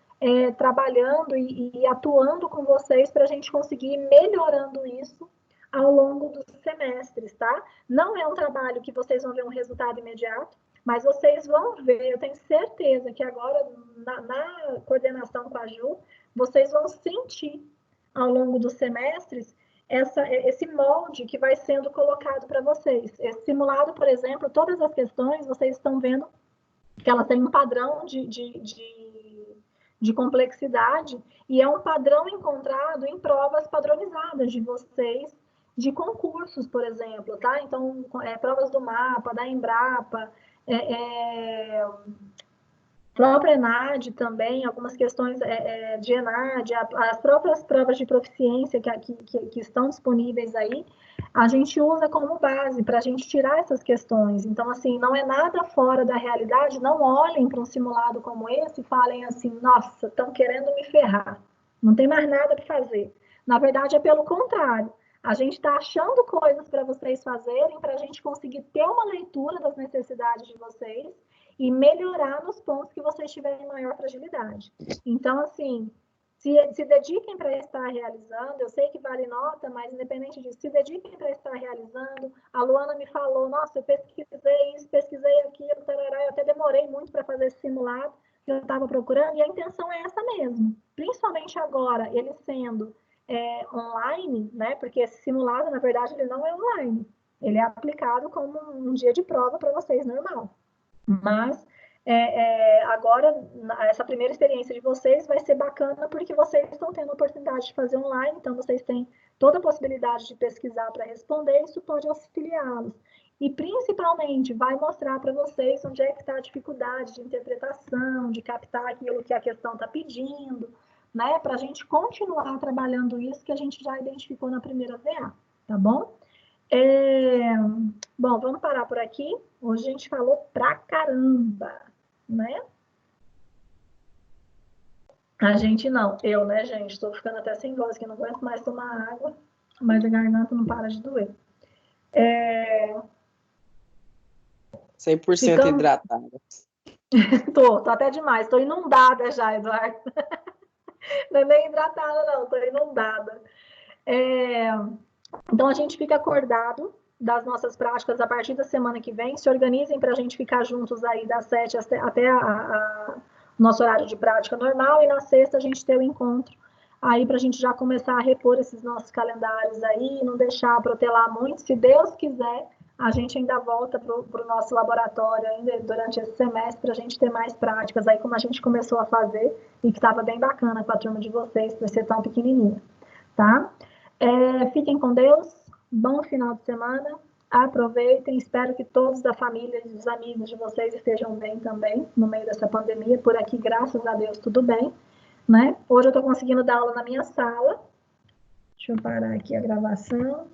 trabalhando e atuando com vocês para a gente conseguir ir melhorando isso ao longo dos semestres, tá? Não é um trabalho que vocês vão ver um resultado imediato, mas vocês vão ver, eu tenho certeza que agora, na coordenação com a Ju, vocês vão sentir ao longo dos semestres esse molde que vai sendo colocado para vocês. Esse simulado, por exemplo, todas as questões, vocês estão vendo que elas têm um padrão de complexidade e é um padrão encontrado em provas padronizadas de vocês, de concursos, por exemplo, tá? Então, provas do MAPA, da Embrapa, própria ENAD também, algumas questões de ENAD, as próprias provas de proficiência que estão disponíveis aí, a gente usa como base para a gente tirar essas questões. Então, assim, não é nada fora da realidade, não olhem para um simulado como esse e falem assim, nossa, estão querendo me ferrar, não tem mais nada para fazer. Na verdade, é pelo contrário. A gente está achando coisas para vocês fazerem, para a gente conseguir ter uma leitura das necessidades de vocês e melhorar nos pontos que vocês tiverem maior fragilidade. Então, assim, se dediquem para estar realizando, eu sei que vale nota, mas independente disso, se dediquem para estar realizando. A Luana me falou, nossa, eu pesquisei isso, pesquisei aquilo, tarará, eu até demorei muito para fazer esse simulado que eu estava procurando, e a intenção é essa mesmo. Principalmente agora, ele sendo online, né? Porque esse simulado, na verdade, ele não é online. Ele é aplicado como um dia de prova para vocês, normal. Mas agora, essa primeira experiência de vocês vai ser bacana porque vocês estão tendo a oportunidade de fazer online, então vocês têm toda a possibilidade de pesquisar para responder, isso pode auxiliá-los. E, principalmente, vai mostrar para vocês onde é que está a dificuldade de interpretação, de captar aquilo que a questão está pedindo, né? Para a gente continuar trabalhando isso que a gente já identificou na primeira VA, tá bom? Bom, vamos parar por aqui. Hoje a gente falou pra caramba, né? A gente não, eu, né, gente? Estou ficando até sem voz, que não aguento mais tomar água, mas a garganta não para de doer. 100% Ficamos- hidratada. Tô até demais, tô inundada já, Eduardo. Não é nem hidratada, não, tô inundada. Então, a gente fica acordado das nossas práticas a partir da semana que vem. Se organizem para a gente ficar juntos aí das 7 até o nosso horário de prática normal. E na sexta a gente ter o encontro aí para a gente já começar a repor esses nossos calendários aí, não deixar protelar muito. Se Deus quiser, a gente ainda volta para o nosso laboratório ainda durante esse semestre para a gente ter mais práticas aí, como a gente começou a fazer e que estava bem bacana com a turma de vocês, por ser tão pequenininha, tá? Fiquem com Deus, bom final de semana, aproveitem, espero que todos da família e os amigos de vocês estejam bem também, no meio dessa pandemia, por aqui, graças a Deus, tudo bem, né? Hoje eu estou conseguindo dar aula na minha sala, deixa eu parar aqui a gravação.